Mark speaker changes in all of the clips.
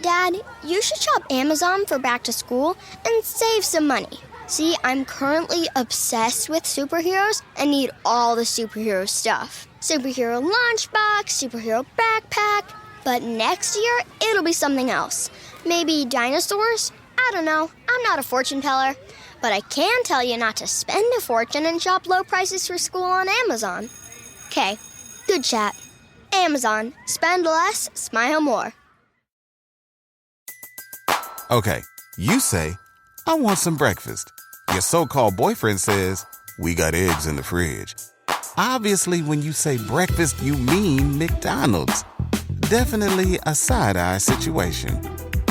Speaker 1: Dad, you should shop Amazon for back to school and save some money. See, I'm currently obsessed with superheroes and need all the superhero stuff. Superhero lunchbox, superhero backpack. But next year, it'll be something else. Maybe dinosaurs? I don't know. I'm not a fortune teller. But I can tell you not to spend a fortune and shop low prices for school on Amazon. Okay, good chat. Amazon. Spend less, smile more.
Speaker 2: Okay, you say, I want some breakfast. Your so-called boyfriend says, we got eggs in the fridge. Obviously, when you say breakfast, you mean McDonald's. Definitely a side-eye situation.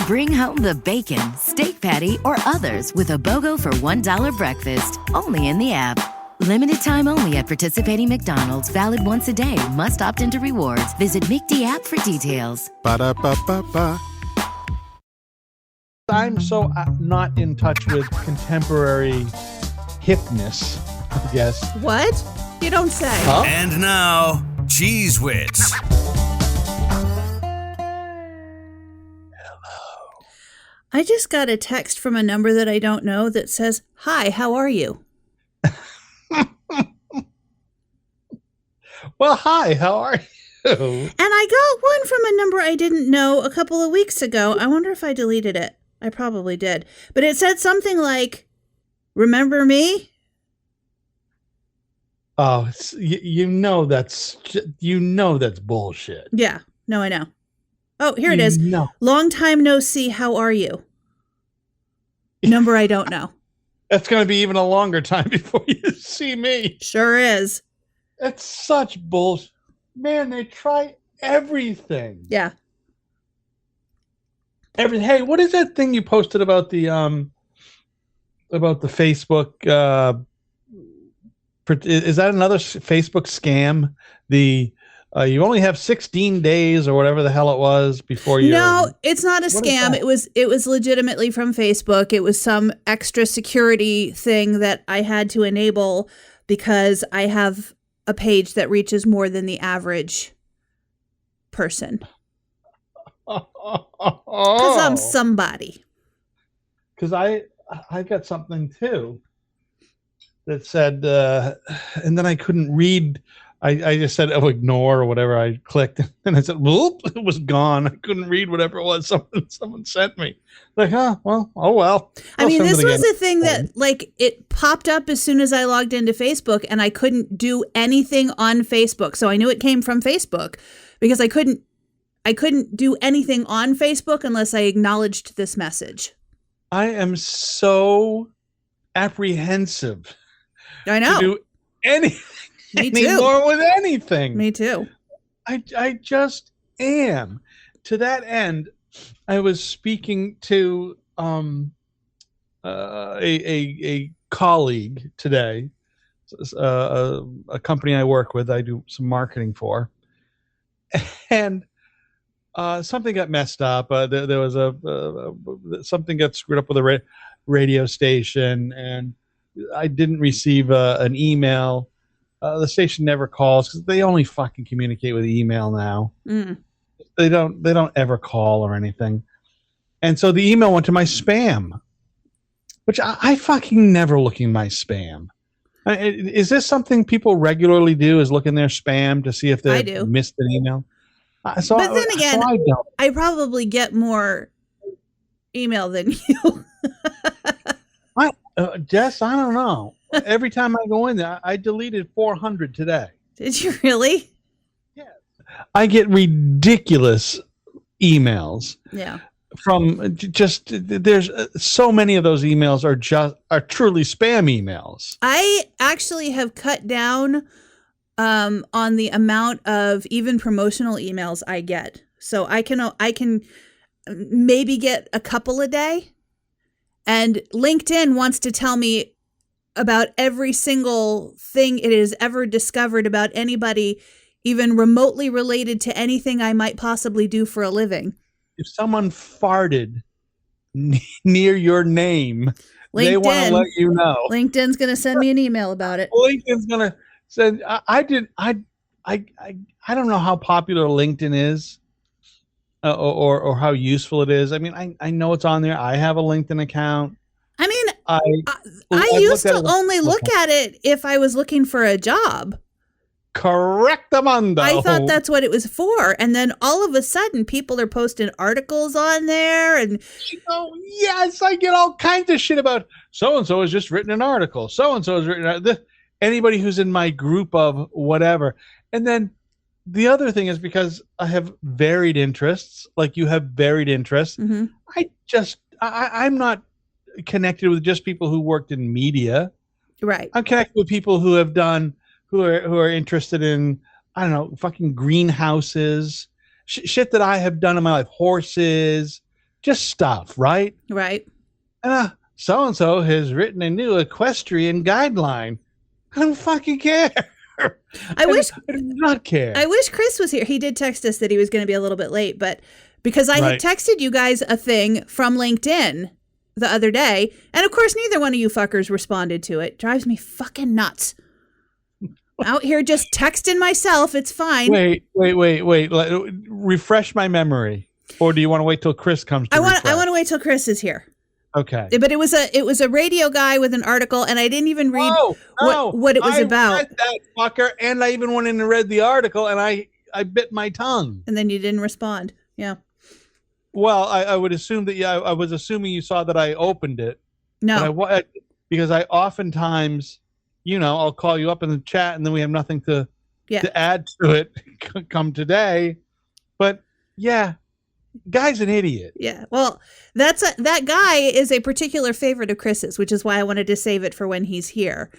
Speaker 3: Bring home the bacon, steak patty, or others with a BOGO for $1 breakfast. Only in the app. Limited time only at participating McDonald's. Valid once a day. Must opt into rewards. Visit McD app for details.
Speaker 2: Ba-da-ba-ba-ba.
Speaker 4: I'm so not in touch with contemporary hipness, I guess.
Speaker 5: What? You don't say.
Speaker 4: Huh?
Speaker 6: And now, Cheese Wits.
Speaker 5: I just got a text from a number that I don't know that says, "Hi, how are you?"
Speaker 4: Well, hi, how are you?
Speaker 5: And I got one from a number I didn't know a couple of weeks ago. I wonder if I deleted it. I probably did. But it said something like, "Remember me?"
Speaker 4: Oh, you know that's bullshit.
Speaker 5: Yeah. No, I know. Oh, here it is.
Speaker 4: No.
Speaker 5: Long time no see. How are you? Number I don't know.
Speaker 4: That's going to be even a longer time before you see me.
Speaker 5: Sure is.
Speaker 4: That's such bullshit. Man, they try everything.
Speaker 5: Yeah.
Speaker 4: Hey, what is that thing you posted about the Facebook? Is that another Facebook scam? You only have 16 days or whatever the hell it was before you.
Speaker 5: No, it's not a scam. It was legitimately from Facebook. It was some extra security thing that I had to enable because I have a page that reaches more than the average person. Because I'm somebody.
Speaker 4: Because I got something too that said, and then I couldn't read. I just said, oh, ignore or whatever. I clicked and I said, whoop, it was gone. I couldn't read whatever it was someone sent me. Like, well, oh well.
Speaker 5: I mean, this was a thing that like it popped up as soon as I logged into Facebook and I couldn't do anything on Facebook. So I knew it came from Facebook because I couldn't do anything on Facebook unless I acknowledged this message.
Speaker 4: I am so apprehensive.
Speaker 5: I know.
Speaker 4: To do anything.
Speaker 5: Me too.
Speaker 4: Anymore with anything.
Speaker 5: Me too.
Speaker 4: I just am. To that end, I was speaking to a colleague today, a company I work with. I do some marketing for, and something got messed up. There was something got screwed up with a radio station, and I didn't receive an email. The station never calls because they only fucking communicate with email now.
Speaker 5: Mm.
Speaker 4: They don't ever call or anything. And so the email went to my spam, which I fucking never look in my spam. Is this something people regularly do, is look in their spam to see if they missed an email?
Speaker 5: But then again, I probably get more email than you.
Speaker 4: Jess, I don't know. Every time I go in there, I deleted 400 today.
Speaker 5: Did you really?
Speaker 4: Yeah. I get ridiculous emails.
Speaker 5: Yeah.
Speaker 4: From just there's so many of those emails are truly spam emails.
Speaker 5: I actually have cut down on the amount of even promotional emails I get. So I can maybe get a couple a day. And LinkedIn wants to tell me about every single thing it has ever discovered about anybody, even remotely related to anything I might possibly do for a living.
Speaker 4: If someone farted near your name, they want to let you know.
Speaker 5: LinkedIn's going to send me an email about it.
Speaker 4: LinkedIn's going to send. I don't know how popular LinkedIn is, or how useful it is. I mean, I know it's on there. I have a LinkedIn account.
Speaker 5: I mean,
Speaker 4: I
Speaker 5: I
Speaker 4: I've
Speaker 5: used
Speaker 4: looked at
Speaker 5: to
Speaker 4: it.
Speaker 5: only look
Speaker 4: Okay.
Speaker 5: at it if I was looking for a job.
Speaker 4: Correctamundo.
Speaker 5: I thought that's what it was for. And then all of a sudden, people are posting articles on there. And
Speaker 4: Yes, I get all kinds of shit about so and so has just written an article. So and so has written anybody who's in my group of whatever. And then the other thing is because I have varied interests, like you have varied interests.
Speaker 5: Mhm.
Speaker 4: I'm not connected with just people who worked in media.
Speaker 5: Right.
Speaker 4: I'm connected with people who have done who are interested in, I don't know, fucking greenhouses, shit that I have done in my life, horses, just stuff, right?
Speaker 5: Right.
Speaker 4: So and so has written a new equestrian guideline. I don't fucking care.
Speaker 5: I
Speaker 4: do not care.
Speaker 5: wish Chris was here. He did text us that he was going to be a little bit late, but because I had
Speaker 4: Right.
Speaker 5: texted you guys a thing from LinkedIn the other day, and of course neither one of you fuckers responded to it. Drives me fucking nuts. Out here just texting myself. It's fine.
Speaker 4: Wait. Refresh my memory, or do you want to wait till Chris comes?
Speaker 5: I want to wait till Chris is here.
Speaker 4: Okay.
Speaker 5: But it was a radio guy with an article, and I didn't even read what it was about.
Speaker 4: I read that fucker, and I even went in and read the article, and I bit my tongue.
Speaker 5: And then you didn't respond. Yeah.
Speaker 4: Well, I would assume that. Yeah, I was assuming you saw that I opened it.
Speaker 5: No.
Speaker 4: Because I oftentimes, I'll call you up in the chat, and then we have nothing to add to it. Come today, but yeah, guy's an idiot.
Speaker 5: Yeah. Well, that guy is a particular favorite of Chris's, which is why I wanted to save it for when he's here.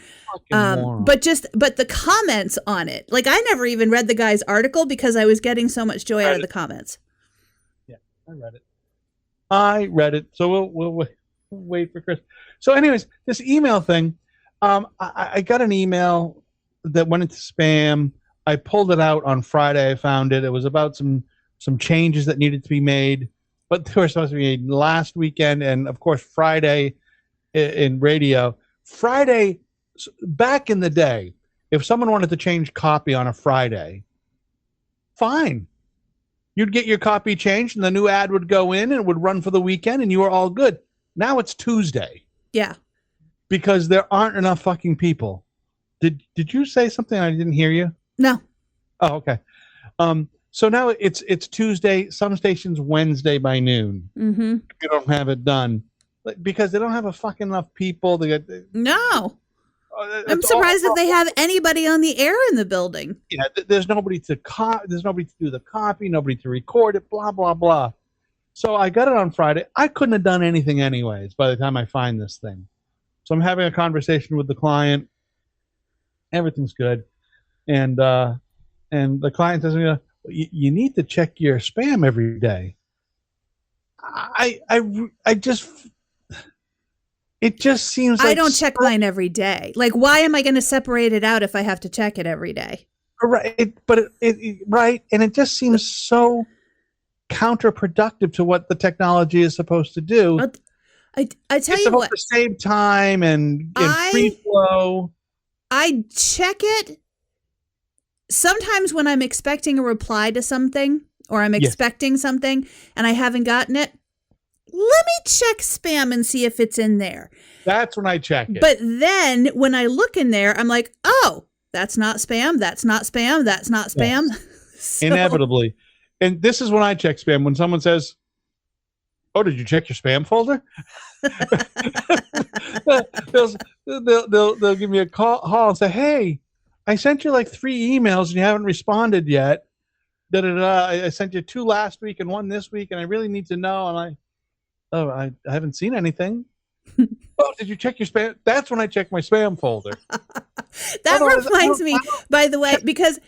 Speaker 4: Moron.
Speaker 5: But the comments on it, like I never even read the guy's article because I was getting so much joy out of the comments.
Speaker 4: Yeah, I read it. So we'll wait for Chris. So, anyways, this email thing. I got an email that went into spam. I pulled it out on Friday. I found it. It was about some changes that needed to be made, but they were supposed to be made last weekend, and of course Friday in radio. Friday, back in the day, if someone wanted to change copy on a Friday, fine. You'd get your copy changed, and the new ad would go in, and it would run for the weekend, and you were all good. Now it's Tuesday.
Speaker 5: Yeah.
Speaker 4: Because there aren't enough fucking people. Did you say something? I didn't hear you.
Speaker 5: No.
Speaker 4: Oh, okay. So now it's Tuesday. Some stations Wednesday by noon.
Speaker 5: Mm-hmm.
Speaker 4: You don't have it done because they don't have a fucking enough people.
Speaker 5: No. I'm surprised that they have anybody on the air in the building.
Speaker 4: Yeah, there's nobody to there's nobody to do the copy, nobody to record it. Blah blah blah. So I got it on Friday. I couldn't have done anything anyways by the time I find this thing. So I'm having a conversation with the client. Everything's good, and the client says, "You need to check your spam every day." It just seems like
Speaker 5: I don't check mine every day. Like, why am I going to separate it out if I have to check it every day?
Speaker 4: Right, right, and it just seems so counterproductive to what the technology is supposed to do.
Speaker 5: I tell
Speaker 4: it's
Speaker 5: you what,
Speaker 4: to save time and free flow.
Speaker 5: I check it sometimes when I'm expecting a reply to something or I'm expecting something and I haven't gotten it. Let me check spam and see if it's in there.
Speaker 4: That's when I check it.
Speaker 5: But then when I look in there, I'm like, oh, that's not spam. That's not spam. That's not spam.
Speaker 4: Yes.
Speaker 5: So,
Speaker 4: inevitably. And this is when I check spam. When someone says, "Oh, did you check your spam folder?" they'll give me a call and say, "Hey, I sent you like 3 emails and you haven't responded yet. I sent you 2 last week and 1 this week, and I really need to know." And I haven't seen anything. "Oh, did you check your spam?" That's when I check my spam folder.
Speaker 5: That reminds me, by the way, because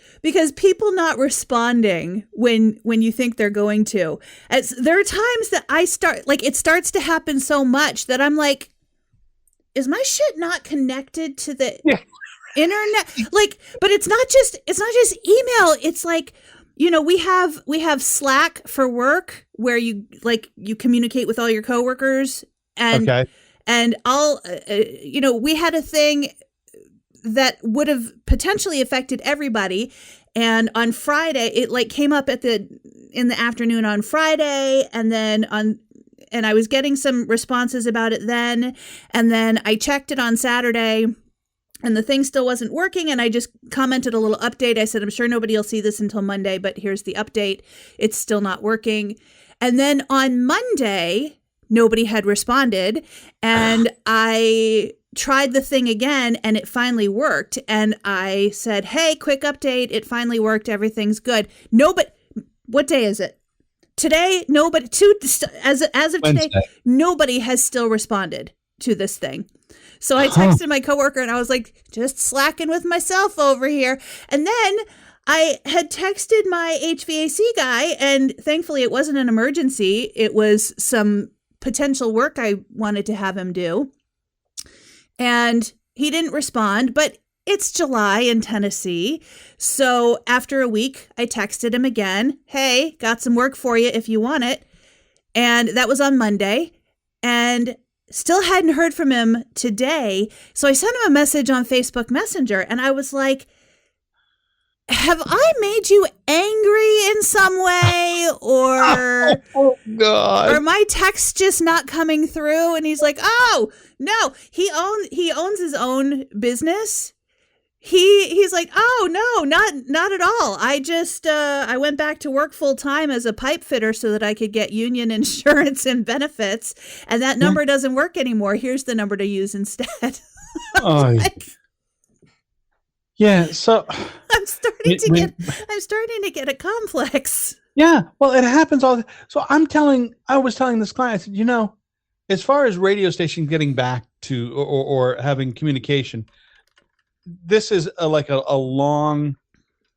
Speaker 5: people not responding when you think they're going to. There are times that it starts to happen so much that I'm like, is my shit not connected to the internet? But it's not just email. It's like, we have Slack for work where you communicate with all your coworkers and all, we had a thing that would have potentially affected everybody. And on Friday, it like came up in the afternoon on Friday, and I was getting some responses about it then. And then I checked it on Saturday, and the thing still wasn't working. And I just commented a little update. I said, I'm sure nobody will see this until Monday, but here's the update. It's still not working. And then on Monday, nobody had responded. And I tried the thing again, and it finally worked. And I said, hey, quick update. It finally worked. Everything's good. What day is it? Today, nobody, as of
Speaker 4: Wednesday.
Speaker 5: today, nobody has still responded to this thing. So I texted my coworker, and I was like, just slacking with myself over here. And then I had texted my HVAC guy, and thankfully it wasn't an emergency. It was some potential work I wanted to have him do. And he didn't respond, but it's July in Tennessee. So after a week, I texted him again. Hey, got some work for you if you want it. And that was on Monday. And still hadn't heard from him today. So I sent him a message on Facebook Messenger, and I was like, have I made you angry in some way, or
Speaker 4: Oh God!
Speaker 5: are my texts just not coming through? And he's like, oh no, he owns his own business. He's like, oh no, not at all. I just I went back to work full time as a pipe fitter so that I could get union insurance and benefits, and that number doesn't work anymore. Here's the number to use instead.
Speaker 4: Oh, yeah. So
Speaker 5: I'm starting to get a complex.
Speaker 4: yeah. Well, it happens all. So I was telling this client, I said, as far as radio station getting back to or having communication, this is a long,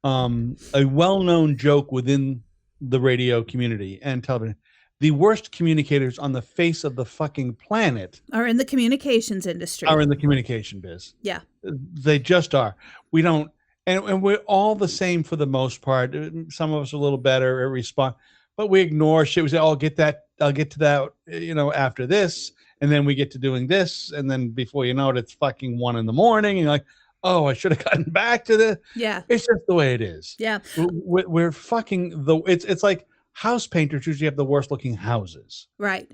Speaker 4: a well-known joke within the radio community and television. The worst communicators on the face of the fucking planet
Speaker 5: Are in the communications industry.
Speaker 4: are in the communication biz.
Speaker 5: Yeah.
Speaker 4: They just are. We don't, and we're all the same for the most part. Some of us are a little better at respond, but we ignore shit. We say, I'll get to that, after this. And then we get to doing this. And then before you know it, it's fucking 1 a.m. and you're like, oh, I should have gotten back to this.
Speaker 5: Yeah.
Speaker 4: It's just the way it is.
Speaker 5: Yeah.
Speaker 4: We're fucking it's like house painters usually have the worst looking houses.
Speaker 5: Right.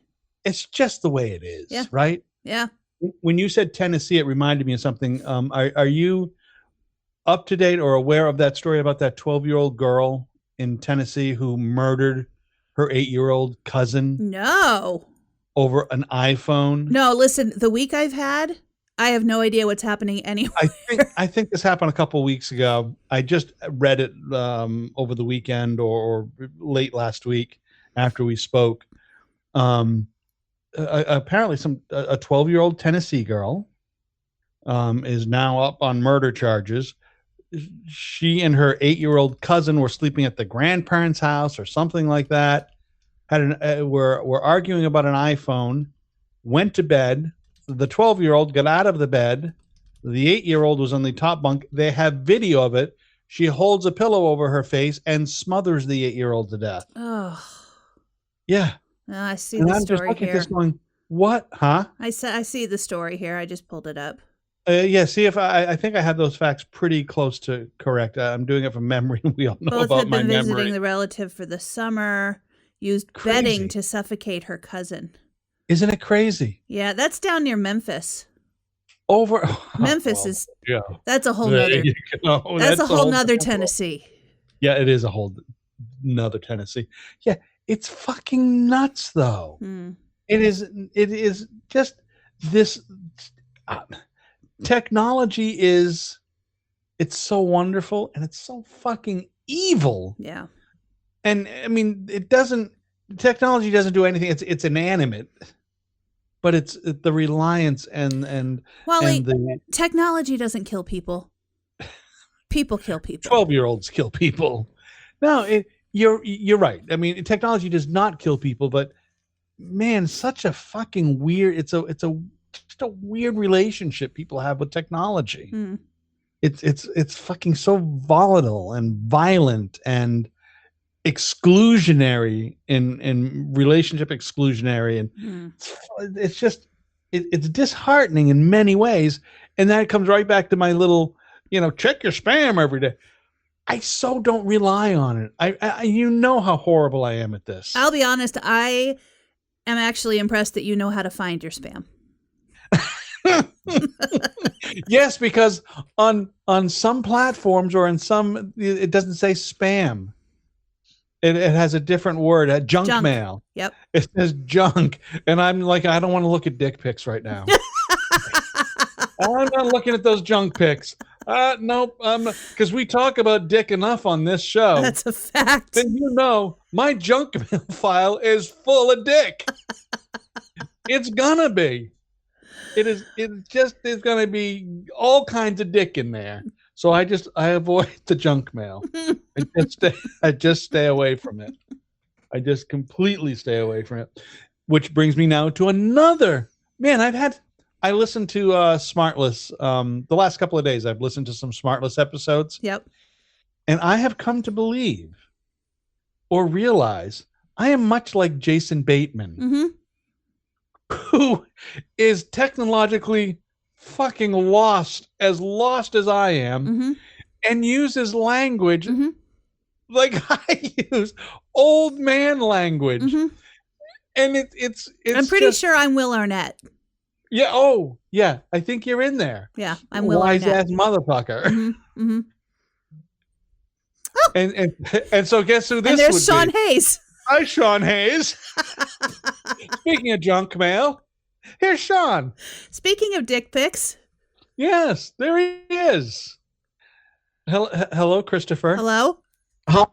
Speaker 4: It's just the way it is.
Speaker 5: Yeah.
Speaker 4: Right.
Speaker 5: Yeah.
Speaker 4: When you said Tennessee, it reminded me of something. Are you up to date or aware of that story about that 12-year-old girl in Tennessee who murdered her 8-year-old cousin
Speaker 5: No.
Speaker 4: over an iPhone?
Speaker 5: No, listen, the week I've had, I have no idea what's happening anywhere.
Speaker 4: I think this happened a couple of weeks ago. I just read it over the weekend or late last week after we spoke. Apparently a 12-year-old Tennessee girl is now up on murder charges. She and her 8-year-old cousin were sleeping at the grandparents' house or something like that. Were arguing about an iPhone, went to bed. The 12-year-old got out of the bed. The 8-year-old was on the top bunk. They have video of it. She holds a pillow over her face and smothers the 8-year-old to death.
Speaker 5: Oh.
Speaker 4: Yeah.
Speaker 5: I see
Speaker 4: And
Speaker 5: the
Speaker 4: I'm just
Speaker 5: story
Speaker 4: looking at
Speaker 5: here.
Speaker 4: this going, what? Huh?
Speaker 5: I see the story here. I just pulled it up.
Speaker 4: Yeah, see if I think I have those facts pretty close to correct. I'm doing it from memory. We all know
Speaker 5: Both
Speaker 4: about
Speaker 5: had
Speaker 4: my
Speaker 5: been visiting
Speaker 4: memory.
Speaker 5: the relative for the summer, used
Speaker 4: Crazy.
Speaker 5: bedding to suffocate her cousin.
Speaker 4: Isn't it crazy?
Speaker 5: Yeah, that's down near Memphis.
Speaker 4: Memphis
Speaker 5: is
Speaker 4: yeah.
Speaker 5: that's a whole
Speaker 4: There
Speaker 5: nother
Speaker 4: you go.
Speaker 5: that's a whole nother
Speaker 4: that's a-
Speaker 5: Tennessee.
Speaker 4: Yeah, it is a whole nother Tennessee. Yeah, it's fucking nuts though.
Speaker 5: Hmm.
Speaker 4: It is just this technology it's so wonderful and it's so fucking evil.
Speaker 5: Yeah.
Speaker 4: And I mean, technology doesn't do anything. It's inanimate, but it's the reliance and
Speaker 5: Wally,
Speaker 4: the
Speaker 5: technology doesn't kill people. People kill people.
Speaker 4: 12-year-olds kill people. No, you're right. I mean, technology does not kill people, but man, such a fucking weird. It's just a weird relationship people have with technology.
Speaker 5: Hmm.
Speaker 4: It's fucking so volatile and violent and exclusionary in relationship exclusionary, and it's just it's disheartening in many ways. And that comes right back to my little check your spam every day. I so don't rely on it. I you know how horrible I am at this.
Speaker 5: I'll be honest, I am actually impressed that you know how to find your spam.
Speaker 4: Yes, because on some platforms or in some, it doesn't say spam. It has a different word, junk mail.
Speaker 5: Yep.
Speaker 4: It says junk, and I'm like, I don't want to look at dick pics right now. I'm not looking at those junk pics. Nope. Because we talk about dick enough on this show.
Speaker 5: That's a fact.
Speaker 4: Then you know my junk mail file is full of dick. It's gonna be. It's gonna be all kinds of dick in there. So I avoid the junk mail. I just stay away from it. I just completely stay away from it. Which brings me now to another. Man, I listened to Smartless the last couple of days. I've listened to some Smartless episodes.
Speaker 5: Yep.
Speaker 4: And I have come to believe or realize I am much like Jason Bateman, who is technologically fucking lost as I am, and uses language like I use, old man language. And it's
Speaker 5: I'm pretty sure I'm Will Arnett.
Speaker 4: Yeah. Oh, yeah. I think you're in there.
Speaker 5: Yeah, I'm Will
Speaker 4: Wise
Speaker 5: Arnett.
Speaker 4: ass motherfucker. And so guess who this
Speaker 5: And there's
Speaker 4: would
Speaker 5: Sean
Speaker 4: be?
Speaker 5: Hayes.
Speaker 4: Hi, Sean Hayes. Speaking of junk mail, here's Sean.
Speaker 5: Speaking of dick pics.
Speaker 4: Yes, there he is. Hello, Christopher.
Speaker 5: Hello?
Speaker 7: I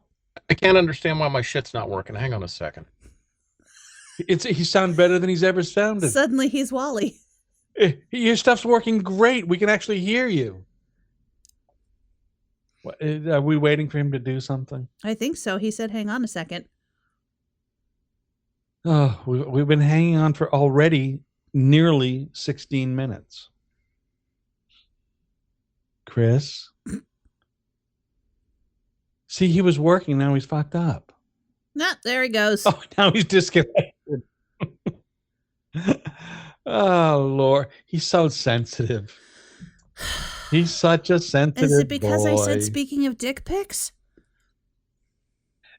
Speaker 7: can't understand why my shit's not working. Hang on a second.
Speaker 4: He sounds better than he's ever sounded.
Speaker 5: Suddenly he's Wally.
Speaker 4: Your stuff's working great. We can actually hear you. Are we waiting for him to do something?
Speaker 5: I think so. He said, hang on a second.
Speaker 4: Oh, we've been hanging on for already nearly 16 minutes. Chris? See, he was working. Now he's fucked up.
Speaker 5: Nah, there he goes.
Speaker 4: Oh, now he's disconnected. Oh, Lord. He's so sensitive. He's such a sensitive
Speaker 5: Is it because
Speaker 4: boy.
Speaker 5: I said speaking of dick pics?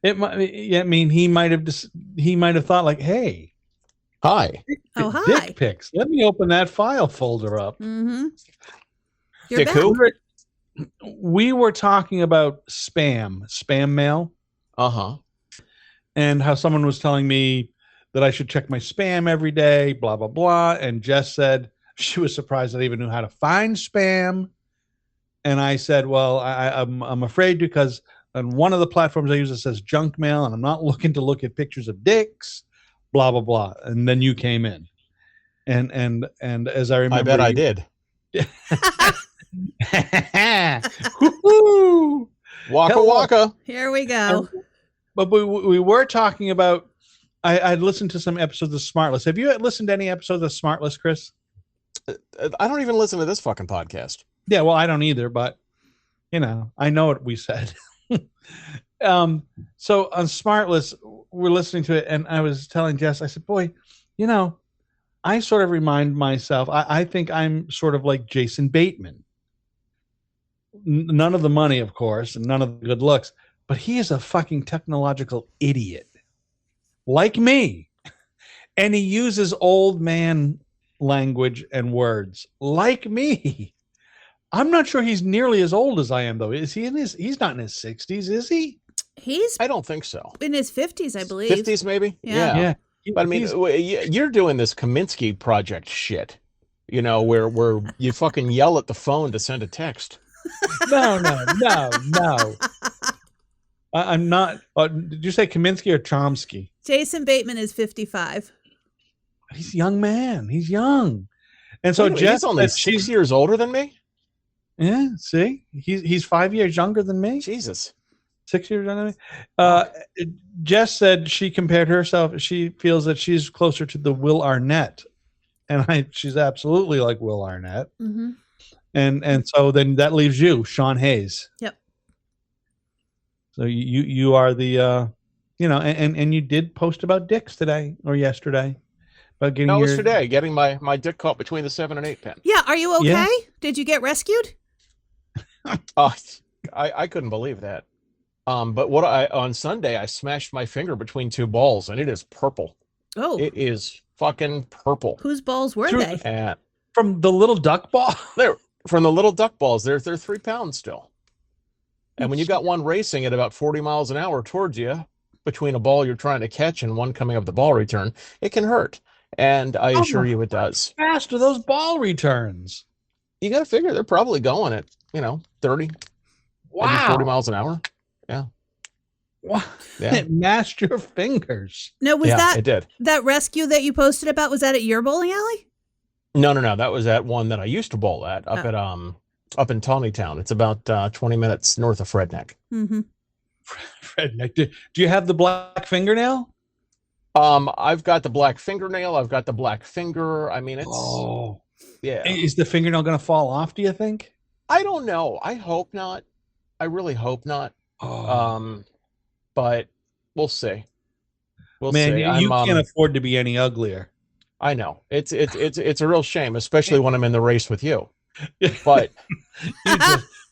Speaker 4: It might. Yeah, I mean, he might have thought like, "Hey,
Speaker 7: hi,
Speaker 5: oh hi,
Speaker 4: dick pics. Let me open that file folder up."
Speaker 5: You're
Speaker 7: dick
Speaker 5: back.
Speaker 7: who?
Speaker 4: We were talking about spam mail, and how someone was telling me that I should check my spam every day, blah blah blah. And Jess said she was surprised that I even knew how to find spam. And I said, "Well, I'm afraid because on one of the platforms I use it says junk mail, and I'm not looking to look at pictures of dicks, blah blah blah." And then you came in, and as I remember,
Speaker 7: I bet I did. Waka waka.
Speaker 5: Here we go.
Speaker 4: But we were talking about. I'd listened to some episodes of Smartless. Have you listened to any episodes of Smartless, Chris?
Speaker 7: I don't even listen to this fucking podcast.
Speaker 4: Yeah, well, I don't either, but I know what we said. So on Smartless, we're listening to it, and I was telling Jess, I said, boy, I sort of remind myself, I think I'm sort of like Jason Bateman. None of the money, of course, and none of the good looks, but he is a fucking technological idiot. Like me. And he uses old man language and words like me. I'm not sure he's nearly as old as I am, though. Is he he's not in his 60s, is he?
Speaker 7: I don't think so.
Speaker 5: In his 50s, I believe.
Speaker 7: 50s, maybe?
Speaker 5: Yeah.
Speaker 7: But I mean, you're doing this Kaminsky project shit, where you fucking yell at the phone to send a text.
Speaker 4: No. I'm not. Did you say Kaminsky or Chomsky?
Speaker 5: Jason Bateman is 55.
Speaker 4: He's a young man. He's young. And so
Speaker 7: Jess, he's only 6 years older than me?
Speaker 4: Yeah, see? He's 5 years younger than me.
Speaker 7: Jesus.
Speaker 4: 6 years younger than me. Jess said she compared herself. She feels that she's closer to the Will Arnett. And she's absolutely like Will Arnett.
Speaker 5: Mm-hmm.
Speaker 4: And so then that leaves you, Sean Hayes.
Speaker 5: Yep.
Speaker 4: So you are the and you did post about dicks today or yesterday. About getting
Speaker 7: it was today, getting my dick caught between the 7 and 8 pin.
Speaker 5: Yeah, are you okay?
Speaker 4: Yeah.
Speaker 5: Did you get rescued?
Speaker 7: Oh, I couldn't believe that. But on Sunday I smashed my finger between two balls, and it is purple.
Speaker 5: Oh,
Speaker 7: It is fucking purple.
Speaker 5: whose balls were
Speaker 4: Through-
Speaker 5: they?
Speaker 7: And
Speaker 4: From the little duck ball.
Speaker 7: they're from the little duck balls. They're 3 pounds still. And when you got one racing at about 40 miles an hour towards you, between a ball you're trying to catch and one coming up the ball return, it can hurt. And I assure you it does.
Speaker 4: How fast are those ball returns?
Speaker 7: You got to figure they're probably going at, 30, maybe 40 miles an hour. Yeah.
Speaker 4: Wow.
Speaker 7: Yeah.
Speaker 4: It mashed your fingers.
Speaker 5: No, was
Speaker 7: Yeah, it did.
Speaker 5: that rescue that you posted about? Was that at your bowling alley?
Speaker 7: No. That was at one that I used to bowl at up in Tawnytown. It's about 20 minutes north of Fredneck.
Speaker 5: Mm-hmm.
Speaker 4: Redneck. Do you have the black fingernail?
Speaker 7: I've got the black fingernail. I've got the black finger. I mean, yeah.
Speaker 4: Is the fingernail going to fall off, do you think?
Speaker 7: I don't know. I hope not. I really hope not.
Speaker 4: Oh.
Speaker 7: But we'll see. We'll
Speaker 4: Man,
Speaker 7: see.
Speaker 4: you can't afford to be any uglier.
Speaker 7: I know. It's a real shame, especially when I'm in the race with you. But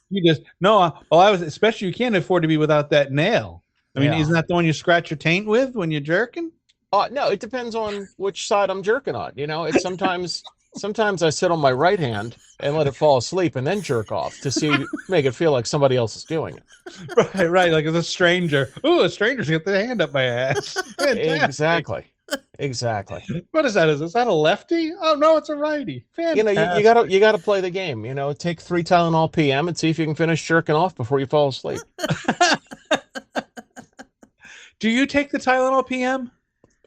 Speaker 4: you just no. Oh, I was especially. You can't afford to be without that nail. I mean,
Speaker 7: Yeah.
Speaker 4: isn't that the one you scratch your taint with when you're jerking?
Speaker 7: no, it depends on which side I'm jerking on. It's sometimes I sit on my right hand and let it fall asleep and then jerk off to make it feel like somebody else is doing it.
Speaker 4: Right. Like it's a stranger. Ooh, a stranger's got their hand up my ass. Fantastic.
Speaker 7: Exactly.
Speaker 4: What is that? Is that a lefty? Oh no, it's a righty. Fantastic.
Speaker 7: You gotta play the game. Take 3 Tylenol PM and see if you can finish jerking off before you fall asleep.
Speaker 4: Do you take the Tylenol PM?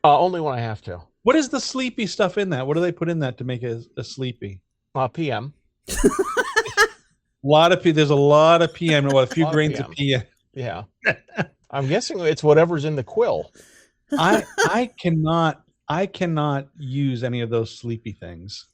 Speaker 7: Only when I have to.
Speaker 4: What is the sleepy stuff in that? What do they put in that to make it a sleepy?
Speaker 7: PM.
Speaker 4: There's a lot of PM. A few grains of PM.
Speaker 7: Yeah. I'm guessing it's whatever's in the quill.
Speaker 4: I cannot use any of those sleepy things.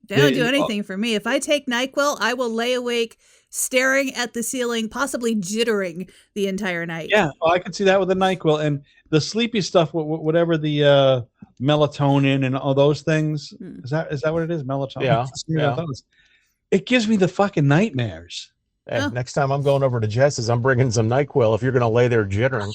Speaker 5: They don't do anything for me. If I take NyQuil, I will lay awake staring at the ceiling, possibly jittering the entire night.
Speaker 4: Yeah, I could see that with the NyQuil. And the sleepy stuff, whatever the melatonin and all those things. Is that what it is? Melatonin?
Speaker 7: Yeah.
Speaker 4: It gives me the fucking nightmares.
Speaker 7: Hey, next time I'm going over to Jess's, I'm bringing some NyQuil if you're going to lay there jittering.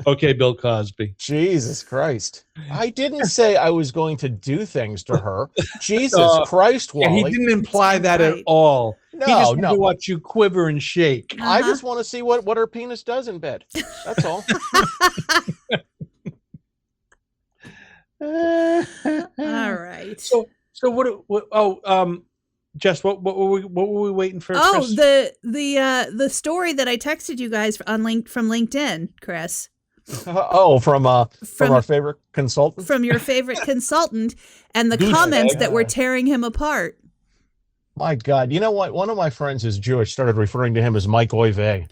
Speaker 4: Okay, Bill Cosby.
Speaker 7: Jesus Christ. I didn't say I was going to do things to her. Jesus Christ, Wally.
Speaker 4: Yeah, he didn't imply that at all.
Speaker 7: No,
Speaker 4: he just wanted to watch you quiver and shake.
Speaker 7: I just want to see what her penis does in bed. That's all.
Speaker 5: All right.
Speaker 4: So Jess, what were we waiting for?
Speaker 5: Oh,
Speaker 4: Chris?
Speaker 5: the story that I texted you guys from LinkedIn, Chris.
Speaker 7: From our favorite consultant?
Speaker 5: From your favorite consultant and the comments that were tearing him apart.
Speaker 7: My God. You know what? One of my friends who's Jewish started referring to him as Mike Oy vey.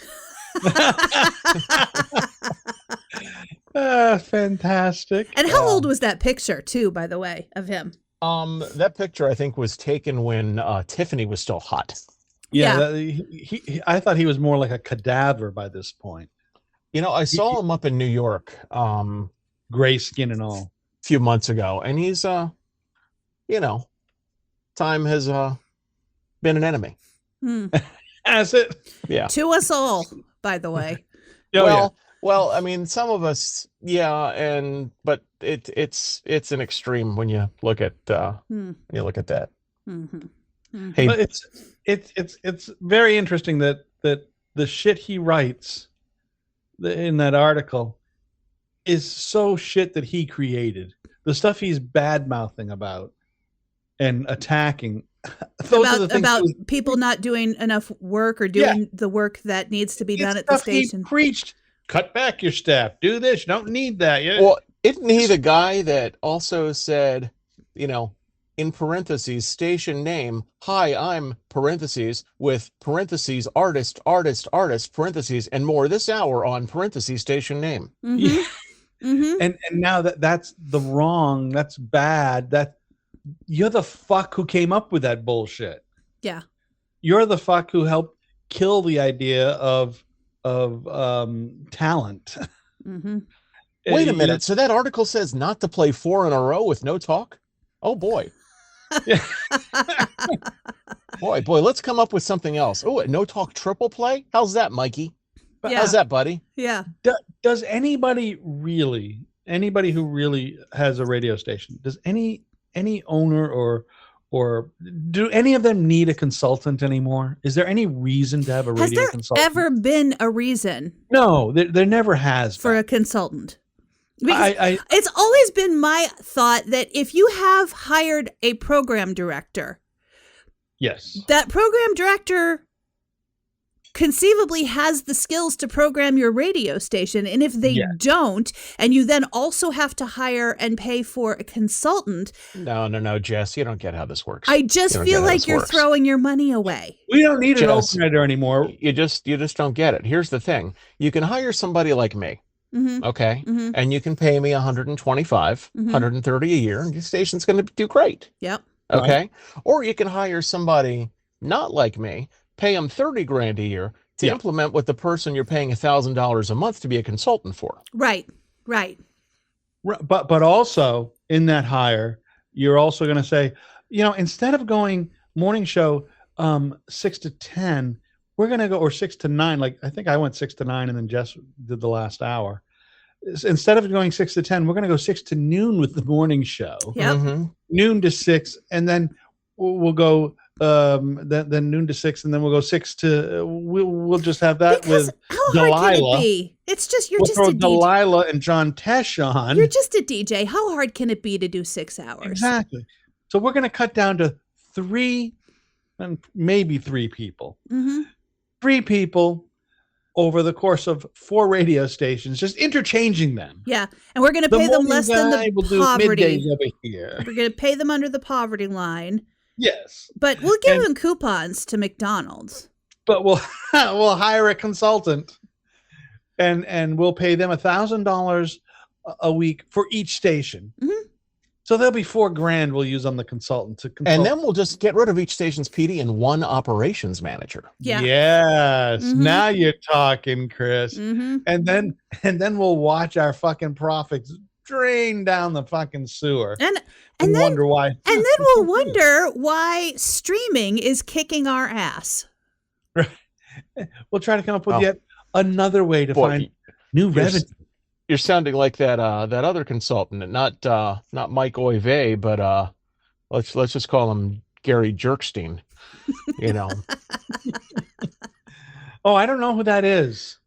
Speaker 4: Fantastic.
Speaker 5: And how old was that picture, too, by the way, of him?
Speaker 7: That picture, I think, was taken when Tiffany was still hot.
Speaker 4: Yeah. I thought he was more like a cadaver by this point.
Speaker 7: I saw him up in New York.
Speaker 4: Gray skin and all.
Speaker 7: A few months ago. And he's, time has been an enemy.
Speaker 4: Has it?
Speaker 7: Yeah.
Speaker 5: To us all, by the way.
Speaker 7: Well, I mean, some of us, yeah, but it's an extreme when you look at that.
Speaker 5: Mm-hmm.
Speaker 7: Hey,
Speaker 4: but it's very interesting that the shit he writes in that article is so shit that he created. The stuff he's bad mouthing about and attacking.
Speaker 5: About people not doing enough work or doing the work that needs to be done at the station.
Speaker 4: He preached. Cut back your staff. Do this. You don't need that.
Speaker 7: Well, isn't he the guy that also said, in parentheses, station name, hi, I'm parentheses with parentheses, artist, parentheses, and more this hour on parentheses, station name.
Speaker 5: Mm-hmm.
Speaker 4: Yeah.
Speaker 5: Mm-hmm.
Speaker 4: And now that's the wrong. That's bad. That you're the fuck who came up with that bullshit.
Speaker 5: Yeah.
Speaker 4: You're the fuck who helped kill the idea of talent.
Speaker 5: Mm-hmm.
Speaker 7: Wait a minute. So that article says not to play 4 in a row with no talk? Oh, boy. boy, let's come up with something else. Oh, no talk triple play? How's that, Mikey?
Speaker 5: Yeah.
Speaker 7: How's that, buddy?
Speaker 5: Yeah.
Speaker 4: Does anybody who really has a radio station, does any owner or do any of them need a consultant anymore? Is there any reason to have a
Speaker 5: Has
Speaker 4: radio
Speaker 5: there
Speaker 4: consultant?
Speaker 5: ever been a reason
Speaker 4: No, there never has
Speaker 5: for
Speaker 4: been.
Speaker 5: a consultant? Because
Speaker 4: I
Speaker 5: it's always been my thought that if you have hired a program director,
Speaker 4: yes.
Speaker 5: that program director conceivably has the skills to program your radio station. And if they don't, and you then also have to hire and pay for a consultant.
Speaker 7: No, Jess, you don't get how this works.
Speaker 5: I just feel like you're throwing your money away.
Speaker 4: We don't need an
Speaker 7: Jess,
Speaker 4: overnighter anymore.
Speaker 7: You just don't get it. Here's the thing. You can hire somebody like me.
Speaker 5: Mm-hmm.
Speaker 7: Okay.
Speaker 5: Mm-hmm.
Speaker 7: And you can pay me 125, 130 a year, and your station's going to do great.
Speaker 5: Yep.
Speaker 7: Okay.
Speaker 4: Right.
Speaker 7: Or you can hire somebody not like me, pay them 30 grand a year to implement what the person you're paying $1,000 a month to be a consultant for.
Speaker 5: Right.
Speaker 4: But also in that hire, you're also going to say, instead of going morning show 6 to 10, we're going to go, or 6 to 9. Like I think I went 6 to 9 and then Jess did the last hour. Instead of going 6 to 10, we're going to go 6 to noon with the morning show.
Speaker 5: Yep.
Speaker 7: Mm-hmm.
Speaker 4: Noon to 6, and then we'll go then noon to 6, and then we'll go 6 to we'll just have that
Speaker 5: Because
Speaker 4: with
Speaker 5: how
Speaker 4: Delilah.
Speaker 5: hard can it be? It's just
Speaker 4: We'll
Speaker 5: just
Speaker 4: throw
Speaker 5: a DJ.
Speaker 4: Delilah and John Tesh on.
Speaker 5: You're just a DJ. How hard can it be to do 6 hours?
Speaker 4: Exactly. So we're going to cut down to 3 and maybe 3 people.
Speaker 5: Mm-hmm.
Speaker 4: 3 people over the course of 4 radio stations, just interchanging them.
Speaker 5: Yeah, and we're going to pay them
Speaker 4: morning
Speaker 5: less than
Speaker 4: guy will
Speaker 5: the
Speaker 4: do
Speaker 5: poverty.
Speaker 4: middays over here.
Speaker 5: We're going to pay them under the poverty line,
Speaker 4: Yes,
Speaker 5: but we'll give them coupons to McDonald's.
Speaker 4: but we'll hire a consultant, and we'll pay them $1,000 a week for each station.
Speaker 5: Mm-hmm.
Speaker 4: So there'll be $4,000 we'll use on the consultant to consult.
Speaker 7: And then we'll just get rid of each station's PD and one operations manager.
Speaker 5: Yeah.
Speaker 4: Yes.
Speaker 5: Mhm.
Speaker 4: Now you're talking, Chris.
Speaker 5: Mm-hmm.
Speaker 4: And then we'll watch our fucking profits drain down the fucking sewer.
Speaker 5: And
Speaker 4: And
Speaker 5: then
Speaker 4: wonder why.
Speaker 5: and then we'll wonder why streaming is kicking our ass.
Speaker 4: We'll try to come up with
Speaker 7: Oh.
Speaker 4: yet another way to
Speaker 7: Boy,
Speaker 4: find new
Speaker 7: you're-
Speaker 4: revenue.
Speaker 7: You're sounding like that other consultant, not Mike Oive, but let's just call him Gary Jerkstein.
Speaker 4: Oh, I don't know who that is.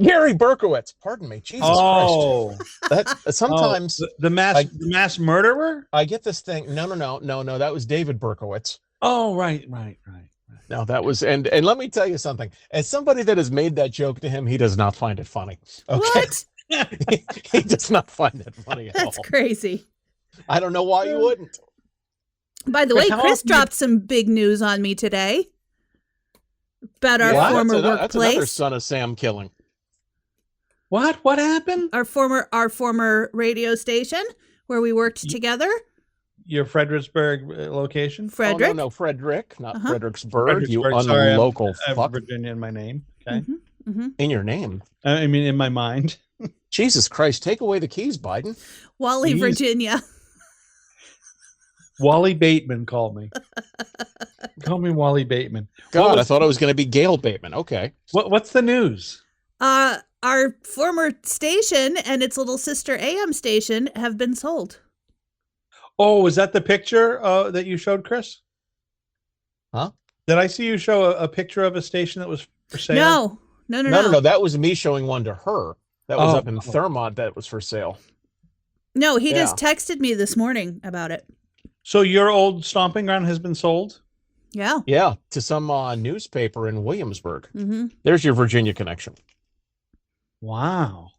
Speaker 7: Gary Berkowitz. Pardon me. Jesus
Speaker 4: Oh,
Speaker 7: Christ. That sometimes
Speaker 4: the mass murderer.
Speaker 7: I get this thing. No. That was David Berkowitz.
Speaker 4: Oh, right.
Speaker 7: No, that was and let me tell you something. As somebody that has made that joke to him, he does not find it funny. Okay?
Speaker 5: What?
Speaker 7: He does not find it funny at
Speaker 5: That's
Speaker 7: all.
Speaker 5: crazy.
Speaker 7: I don't know why you wouldn't.
Speaker 5: By the
Speaker 4: Chris,
Speaker 5: way,
Speaker 4: how
Speaker 5: Chris
Speaker 4: often
Speaker 5: dropped some big news on me today about our
Speaker 7: Yeah,
Speaker 5: former
Speaker 7: that's another
Speaker 5: workplace.
Speaker 7: son of Sam killing.
Speaker 4: What happened?
Speaker 5: Our former radio station where we worked together.
Speaker 4: Your Fredericksburg location?
Speaker 5: Frederick.
Speaker 7: Oh, no, Frederick, not
Speaker 5: Uh-huh.
Speaker 7: Fredericksburg. You
Speaker 4: Fredericksburg, sorry,
Speaker 7: unlocal
Speaker 4: I have
Speaker 7: fuck.
Speaker 4: Virginia in my name. Okay.
Speaker 5: Mm-hmm.
Speaker 7: In your name.
Speaker 4: I mean, in my mind.
Speaker 7: Jesus Christ, take away the keys, Biden.
Speaker 5: Wally,
Speaker 4: Jeez.
Speaker 5: Virginia.
Speaker 4: Wally Bateman called me. Call me Wally Bateman.
Speaker 7: God, I thought it was going to be Gail Bateman. Okay.
Speaker 4: What's the news?
Speaker 5: Our former station and its little sister AM station have been sold.
Speaker 4: Oh, is that the picture that you showed, Chris?
Speaker 7: Huh?
Speaker 4: Did I see you show a picture of a station that was for sale?
Speaker 5: No.
Speaker 7: That was me showing one to her. That was
Speaker 4: Oh.
Speaker 7: up in Thurmont that was for sale.
Speaker 5: No, he
Speaker 7: Yeah.
Speaker 5: just texted me this morning about it.
Speaker 4: So your old stomping ground has been sold?
Speaker 5: Yeah.
Speaker 7: Yeah, to some newspaper in Williamsburg.
Speaker 5: Mm-hmm.
Speaker 7: There's your Virginia connection.
Speaker 4: Wow.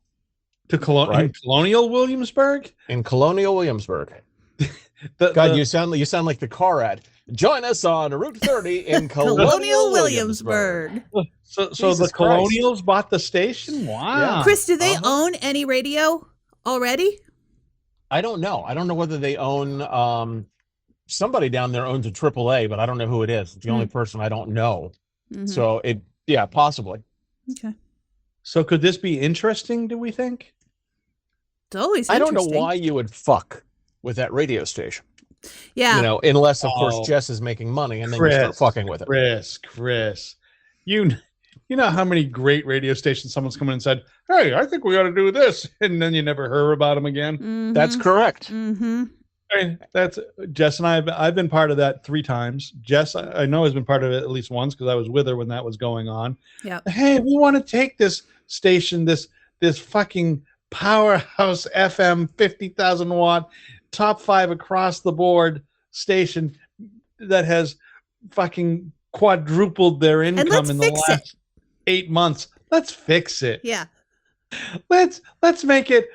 Speaker 4: To
Speaker 7: Right.
Speaker 4: in Colonial Williamsburg?
Speaker 7: In Colonial Williamsburg.
Speaker 4: The-
Speaker 7: God,
Speaker 4: the-
Speaker 7: you sound like the car ad. Join us on Route 30 in
Speaker 5: Colonial Williamsburg.
Speaker 4: So
Speaker 7: Jesus
Speaker 4: the Colonials bought the station? Wow.
Speaker 7: Yeah.
Speaker 5: Chris, do they
Speaker 7: Uh-huh.
Speaker 5: own any radio already?
Speaker 7: I don't know. I don't know whether they own somebody down there owns a AAA, but I don't know who it is. It's the only person I don't know.
Speaker 5: Mhm.
Speaker 7: So possibly.
Speaker 5: Okay.
Speaker 4: So could this be interesting, do we think?
Speaker 5: It's always
Speaker 7: I don't know
Speaker 5: interesting.
Speaker 7: why you would fuck with that radio station.
Speaker 5: Yeah.
Speaker 7: Unless of course
Speaker 4: Oh.
Speaker 7: Jess is making money and then you start
Speaker 4: Chris,
Speaker 7: fucking with it.
Speaker 4: Chris, you You know how many great radio stations someone's come in and said, "Hey, I think we ought to do this," and then you never hear about them again.
Speaker 7: That's correct.
Speaker 5: Mm-hmm.
Speaker 4: I mean, that's Jess and I've been part of that 3 times. Jess, I know, has been part of it at least once because I was with her when that was going on.
Speaker 5: Yeah.
Speaker 4: Hey, we want to take this station, this fucking powerhouse FM 50,000 watt, top 5 across the board station that has fucking quadrupled their income in the last 8 months. Let's fix it.
Speaker 5: Yeah.
Speaker 4: Let's make it.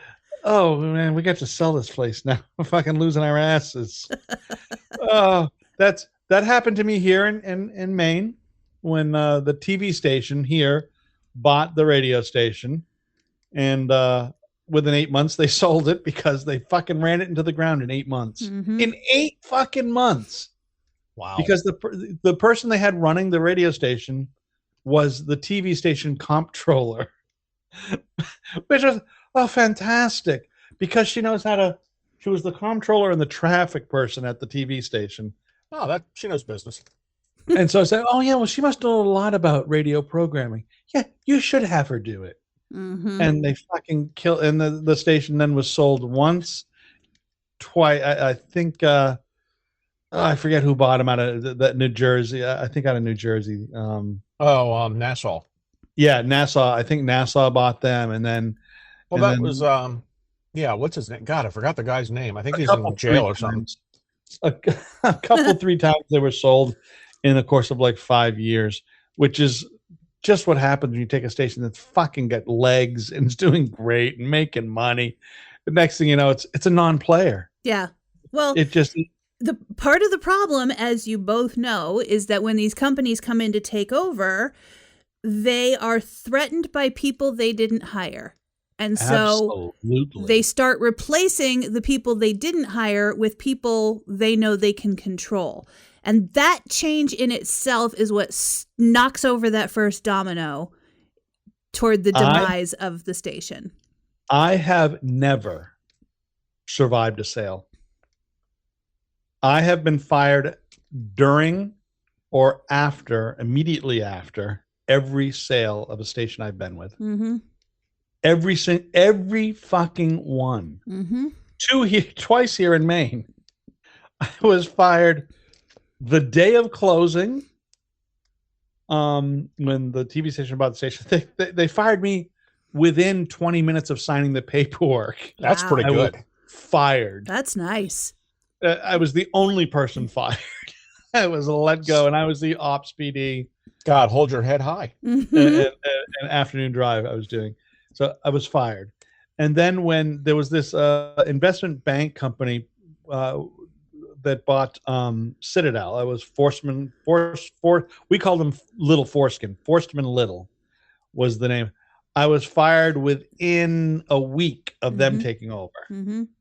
Speaker 4: Oh man, we got to sell this place now. We're fucking losing our asses. Oh, that happened to me here in Maine when the TV station here bought the radio station, and within 8 months they sold it because they fucking ran it into the ground in 8 months. In 8 fucking months.
Speaker 7: Wow.
Speaker 4: Because the person they had running the radio station was the TV station comptroller, which was fantastic because she knows how to. She was the comptroller and the traffic person at the TV station.
Speaker 7: Oh, that she knows business.
Speaker 4: And so I said, "Oh yeah, well she must know a lot about radio programming. Yeah, you should have her do it." And they fucking killed. And the station then was sold once, twice. I think. I forget who bought him out of that New Jersey. I think out of New Jersey.
Speaker 7: Nassau.
Speaker 4: Yeah, Nassau. I think Nassau bought them, and then.
Speaker 7: Well, that was what's his name? God, I forgot the guy's name. I think he's in jail or something.
Speaker 4: A couple, 3 times they were sold in the course of like 5 years, which is just what happens when you take a station that's fucking got legs and is doing great and making money. The next thing you know, it's a non-player.
Speaker 5: Yeah. Well,
Speaker 4: it just.
Speaker 5: The part of the problem, as you both know, is that when these companies come in to take over, they are threatened by people they didn't hire. And so they start replacing the people they didn't hire with people they know they can control. And that change in itself is what knocks over that first domino toward the demise of the station.
Speaker 4: I have never survived a sale. I have been fired during or immediately after every sale of a station I've been with. Every fucking one. Twice here in Maine. I was fired the day of closing. When the TV station bought the station, they fired me within 20 minutes of signing the paperwork.
Speaker 7: That's pretty good.
Speaker 4: Fired.
Speaker 5: That's nice.
Speaker 4: I was the only person fired. I was let go, and I was the ops PD.
Speaker 7: God, hold your head high.
Speaker 4: An afternoon drive I was doing. So I was fired. And then when there was this investment bank company that bought Citadel, I was we called them Little Foreskin. Forstman Little was the name. I was fired within a week of them taking over.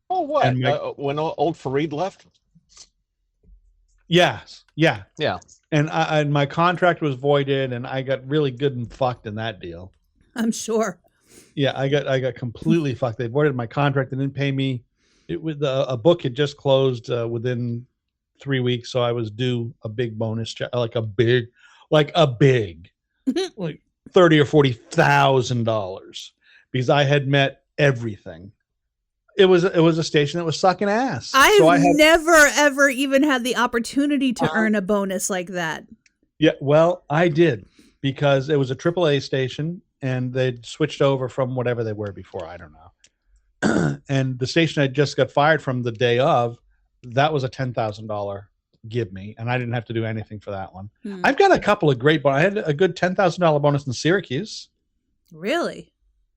Speaker 7: Oh, what? When old Fareed left?
Speaker 4: Yes. Yeah.
Speaker 7: Yeah.
Speaker 4: And my contract was voided, and I got really good and fucked in that deal.
Speaker 5: I'm sure.
Speaker 4: Yeah, I got completely fucked. They voided my contract. They didn't pay me. It was a book had just closed within 3 weeks, so I was due a big bonus check, like $30,000 or $40,000 because I had met everything. It was a station that was sucking ass.
Speaker 5: I've never ever even had the opportunity to earn a bonus like that.
Speaker 4: Yeah, well, I did because it was a AAA station and they'd switched over from whatever they were before. I don't know. And the station I just got fired from the day of, that was a $10,000 give me, and I didn't have to do anything for that one. I've got a couple of great I had a good $10,000 bonus in Syracuse.
Speaker 5: Really?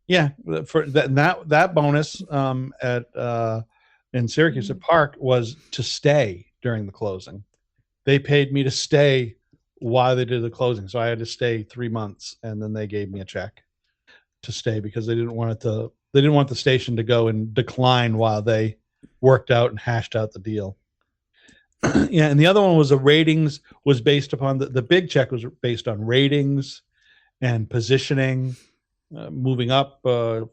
Speaker 4: Yeah, for that bonus in Syracuse at Park was to stay during the closing. They paid me to stay while they did the closing, so I had to stay 3 months, and then they gave me a check to stay because they didn't want the station to go and decline while they worked out and hashed out the deal. Yeah, and the other one was was based upon the big check was based on ratings and positioning. Moving up,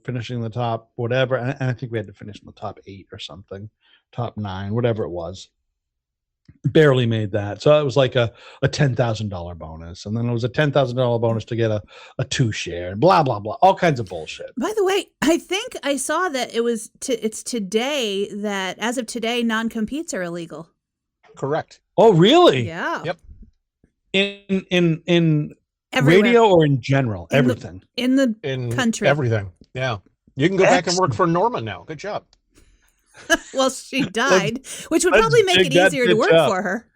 Speaker 4: finishing the top, whatever. And I think we had to finish in the top 8 or something, top 9, whatever it was. Barely made that. So it was like a $10,000 bonus. And then it was a $10,000 bonus to get a 2-share and blah, blah, blah. All kinds of bullshit.
Speaker 5: By the way, I think I saw that it's today that as of today, non-competes are illegal.
Speaker 7: Correct.
Speaker 4: Oh, really?
Speaker 5: Yeah.
Speaker 7: Yep.
Speaker 4: In
Speaker 5: Everywhere.
Speaker 4: radio or in general? Everything.
Speaker 5: In the
Speaker 7: In
Speaker 5: country.
Speaker 7: everything. Yeah. You can go back and work for Norma now. Good job.
Speaker 5: Well, she died, which would
Speaker 4: let's
Speaker 5: probably make it
Speaker 4: dig that
Speaker 5: easier to
Speaker 4: bitch
Speaker 5: work
Speaker 4: up.
Speaker 5: for her.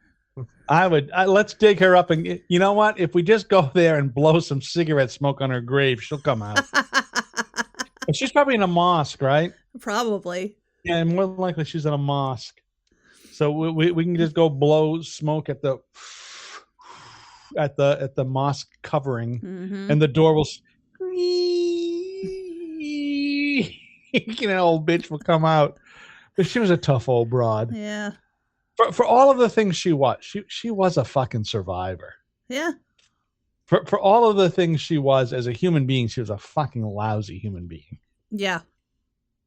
Speaker 4: Let's dig her up, and you know what? If we just go there and blow some cigarette smoke on her grave, she'll come out. And she's probably in a mosque, right?
Speaker 5: Probably.
Speaker 4: Yeah, and more than likely she's in a mosque. So we can just go blow smoke at the mosque covering, and the door will. Old bitch will come out. But she was a tough old broad.
Speaker 5: Yeah.
Speaker 4: For all of the things she was, she was a fucking survivor.
Speaker 5: Yeah.
Speaker 4: For all of the things she was as a human being, she was a fucking lousy human being.
Speaker 5: Yeah.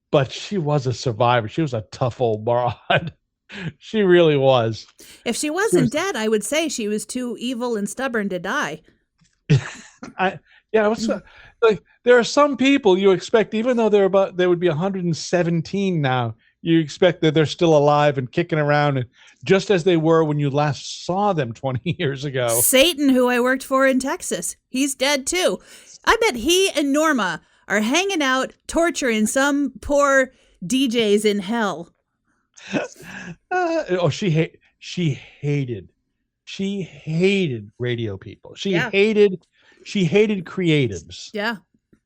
Speaker 4: But she was a survivor. She was a tough old broad. She really was.
Speaker 5: If she wasn't dead, I would say she was too evil and stubborn to die.
Speaker 4: Like there are some people you expect, even though they would be 117 now, you expect that they're still alive and kicking around, and just as they were when you last saw them 20 years ago.
Speaker 5: Satan, who I worked for in Texas, he's dead too. I bet he and Norma are hanging out, torturing some poor DJs in hell.
Speaker 4: She hated radio people. She hated creatives.
Speaker 5: Yeah.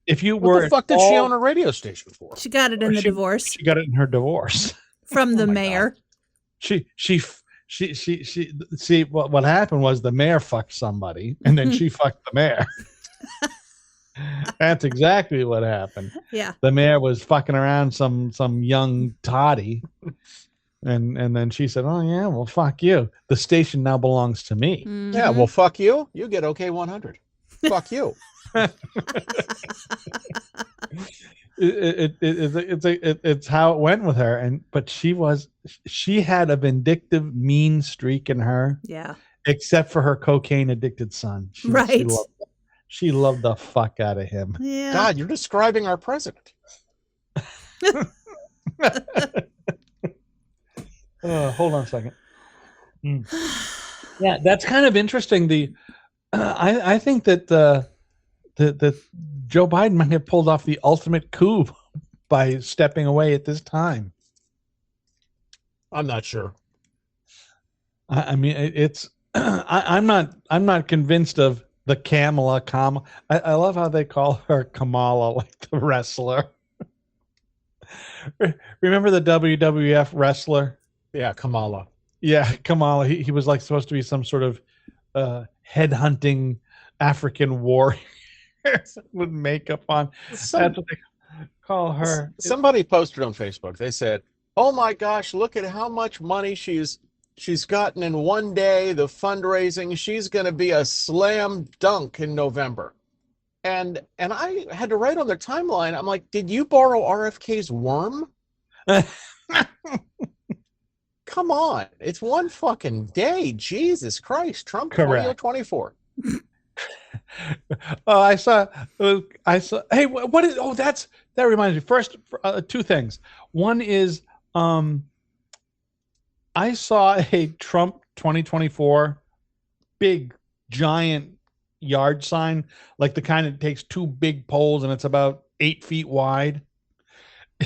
Speaker 4: If you
Speaker 7: What
Speaker 4: were
Speaker 7: the fuck did she own a radio station for?
Speaker 5: She got it in the divorce
Speaker 4: She got it in her divorce
Speaker 5: from the
Speaker 7: my
Speaker 5: mayor.
Speaker 4: God. She see what happened was the mayor fucked somebody and then she fucked the mayor. That's exactly what happened.
Speaker 5: Yeah.
Speaker 4: The mayor was fucking around some young toddy, and then she said, "Oh yeah, well fuck you. The station now belongs to me."
Speaker 5: Mm-hmm.
Speaker 7: Yeah, well, fuck you. You get OK 100. Fuck you.
Speaker 4: It's how it went with her, but she had a vindictive, mean streak in her.
Speaker 5: Yeah.
Speaker 4: Except for her cocaine addicted son.
Speaker 5: Right.
Speaker 4: She loved the fuck out of him.
Speaker 5: Yeah.
Speaker 7: God, you're describing our president.
Speaker 4: Hold on a second. Yeah, that's kind of interesting. I think that the Joe Biden might have pulled off the ultimate coup by stepping away at this time.
Speaker 7: I'm not sure.
Speaker 4: I mean, it's. I'm not convinced of the Kamala. I love how they call her Kamala, like the wrestler. Remember the WWF wrestler?
Speaker 7: Yeah, Kamala.
Speaker 4: Yeah, Kamala. He was like supposed to be some sort of headhunting African warrior with makeup on. That's what they call her.
Speaker 7: Somebody posted on Facebook. They said, "Oh my gosh, look at how much money she's gotten in one day. The fundraising. She's going to be a slam dunk in November." And I had to write on their timeline. I'm like, "Did you borrow RFK's worm?" Come on, it's one fucking day. Jesus Christ, Trump 2024.
Speaker 4: I saw. Hey, what is? Oh, that reminds me. First, two things. One is, I saw a Trump 2024 big giant yard sign, like the kind that takes two big poles and it's about 8 feet wide.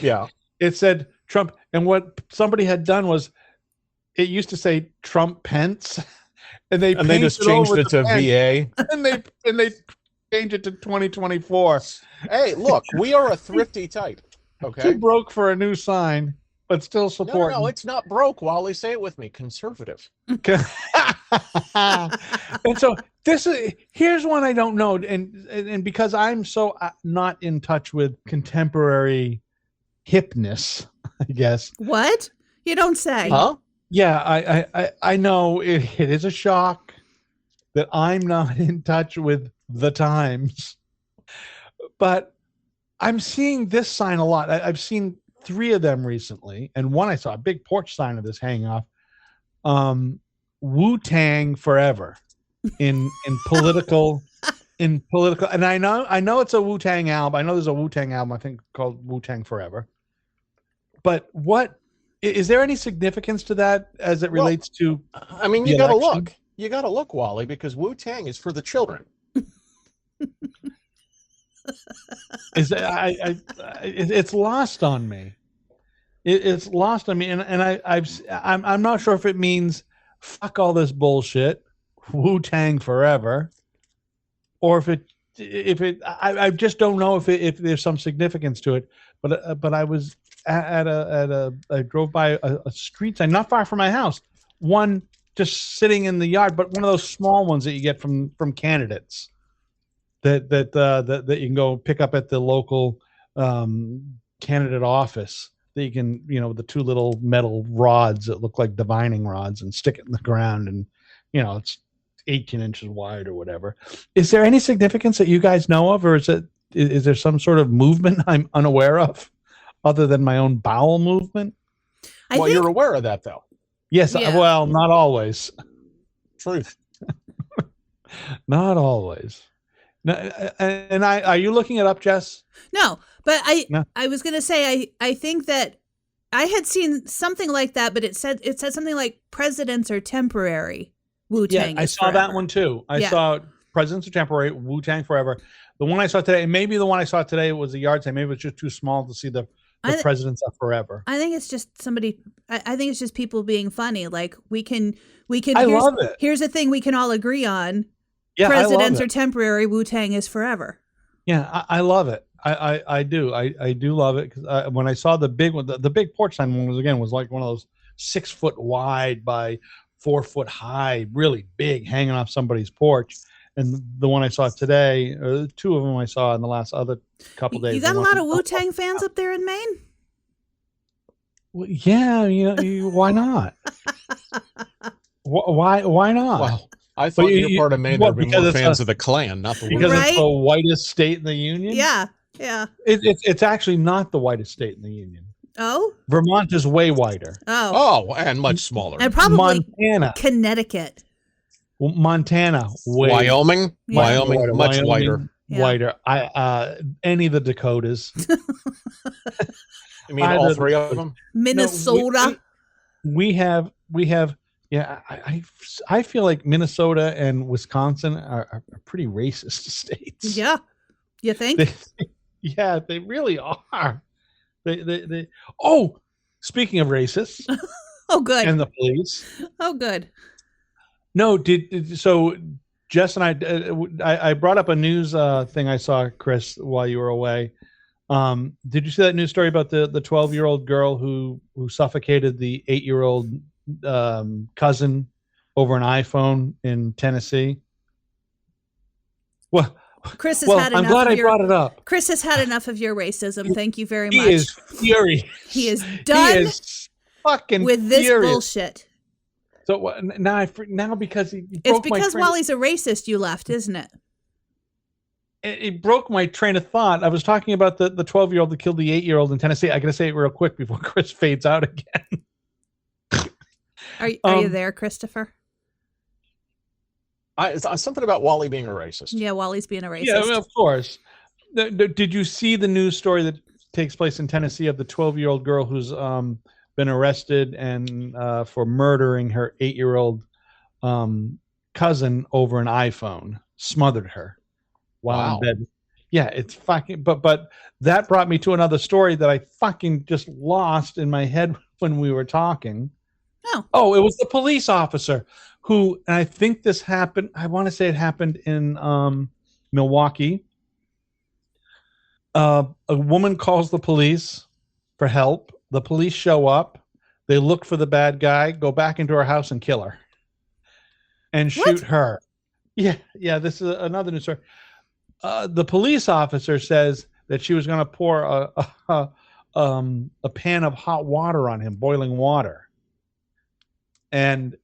Speaker 7: Yeah,
Speaker 4: it said Trump, and what somebody had done was, it used to say Trump Pence, and they
Speaker 7: just changed it to VA,
Speaker 4: and they changed it to 2024.
Speaker 7: Hey, look, we are a thrifty type. Okay,
Speaker 4: Too broke for a new sign, but still support.
Speaker 7: No, it's not broke. Wally, say it with me. Conservative.
Speaker 4: And so here's one I don't know, and because I'm so not in touch with contemporary hipness, I guess.
Speaker 5: What? You don't say.
Speaker 7: Huh?
Speaker 4: Yeah, I know it is a shock that I'm not in touch with the times, but I'm seeing this sign a lot. I've seen 3 of them recently, and one I saw a big porch sign of this hanging off. Wu-Tang Forever in political and I know it's a Wu-Tang album. I know there's a Wu-Tang album I think called Wu-Tang Forever. But what is there any significance to that as it relates to
Speaker 7: I mean, you got to look. You got to look, Wally, because Wu-Tang is for the children.
Speaker 4: It's lost on me. It's lost on me, and I'm not sure if it means fuck all this bullshit, Wu-Tang Forever, or if I just don't know if there's some significance to it. But I was I drove by a street sign not far from my house, one just sitting in the yard, but one of those small ones that you get from candidates that you can go pick up at the local candidate office. That you can, the two little metal rods that look like divining rods and stick it in the ground, and it's 18 inches wide or whatever. Is there any significance that you guys know of, or is there some sort of movement I'm unaware of other than my own bowel movement?
Speaker 7: You're aware of that though.
Speaker 4: Yes. Yeah. Well, not always.
Speaker 7: Truth.
Speaker 4: Not always. No, and are you looking it up, Jess?
Speaker 5: No, but I was going to say, I think that I had seen something like that, but it said something like presidents are temporary. Wu-Tang.
Speaker 4: Yeah, I saw that one too. I saw presidents are temporary, Wu-Tang Forever. The one I saw today, maybe the one I saw today was a yard sale. Maybe it was just too small to see the presidents are forever.
Speaker 5: I think it's just somebody. I think it's just people being funny. Like we can.
Speaker 4: I love it.
Speaker 5: Here's a thing we can all agree on.
Speaker 4: Yeah,
Speaker 5: presidents are temporary. Wu-Tang is forever.
Speaker 4: Yeah, I love it. I do. I do love it because when I saw the big one, the big porch sign one was like one of those 6 foot wide by 4 foot high, really big, hanging off somebody's porch. And the one I saw today, two of them I saw in the last other couple days.
Speaker 5: You got a lot of Wu-Tang fans up there in Maine?
Speaker 4: Well, yeah, why not? Why not?
Speaker 7: Well, I thought your part of Maine would be more fans of the Klan, not the
Speaker 4: because it's the whitest state in the union.
Speaker 5: Yeah.
Speaker 4: It's actually not the whitest state in the union.
Speaker 5: Oh,
Speaker 4: Vermont is way whiter.
Speaker 5: Oh,
Speaker 7: and much smaller.
Speaker 5: And probably
Speaker 4: Montana,
Speaker 5: Connecticut,
Speaker 4: Montana,
Speaker 7: Wyoming, much whiter.
Speaker 4: Whiter. Any of the Dakotas.
Speaker 7: You mean all three of them?
Speaker 5: Minnesota.
Speaker 4: No, we have. Yeah, I feel like Minnesota and Wisconsin are pretty racist states.
Speaker 5: Yeah, you think?
Speaker 4: They really are. They. Oh, speaking of racists.
Speaker 5: Oh, good.
Speaker 4: And the police.
Speaker 5: Oh, good.
Speaker 4: No, so Jess and I brought up a news thing I saw, Chris, while you were away. Did you see that news story about the 12-year-old girl who suffocated the 8-year-old cousin over an iPhone in Tennessee? Well,
Speaker 5: Chris has had enough.
Speaker 4: I'm glad I brought it up.
Speaker 5: Chris has had enough of your racism. Thank you very much.
Speaker 4: He is furious.
Speaker 5: He is done.
Speaker 4: He is fucking
Speaker 5: with this
Speaker 4: furious.
Speaker 5: Bullshit.
Speaker 4: So now because he broke
Speaker 5: it's because Wally's a racist you left, isn't it?
Speaker 4: It broke my train of thought. I was talking about the 12-year-old that killed the 8-year-old in Tennessee. I got to say it real quick before Chris fades out again.
Speaker 5: Are you there, Christopher?
Speaker 7: Something about Wally being a racist.
Speaker 5: Yeah, Wally's being a racist.
Speaker 4: Yeah, of course. Did you see the news story that takes place in Tennessee of the 12-year-old girl who's been arrested and for murdering her 8-year-old cousin over an iPhone, smothered her while in bed. Yeah, it's fucking. But that brought me to another story that I fucking just lost in my head when we were talking. Oh, it was the police officer who, and I think this happened. I want to say it happened in Milwaukee. A woman calls the police for help. The police show up. They look for the bad guy, go back into her house and kill her and shoot her. Yeah. This is another news story. The police officer says that she was going to pour a pan of hot water on him, boiling water. And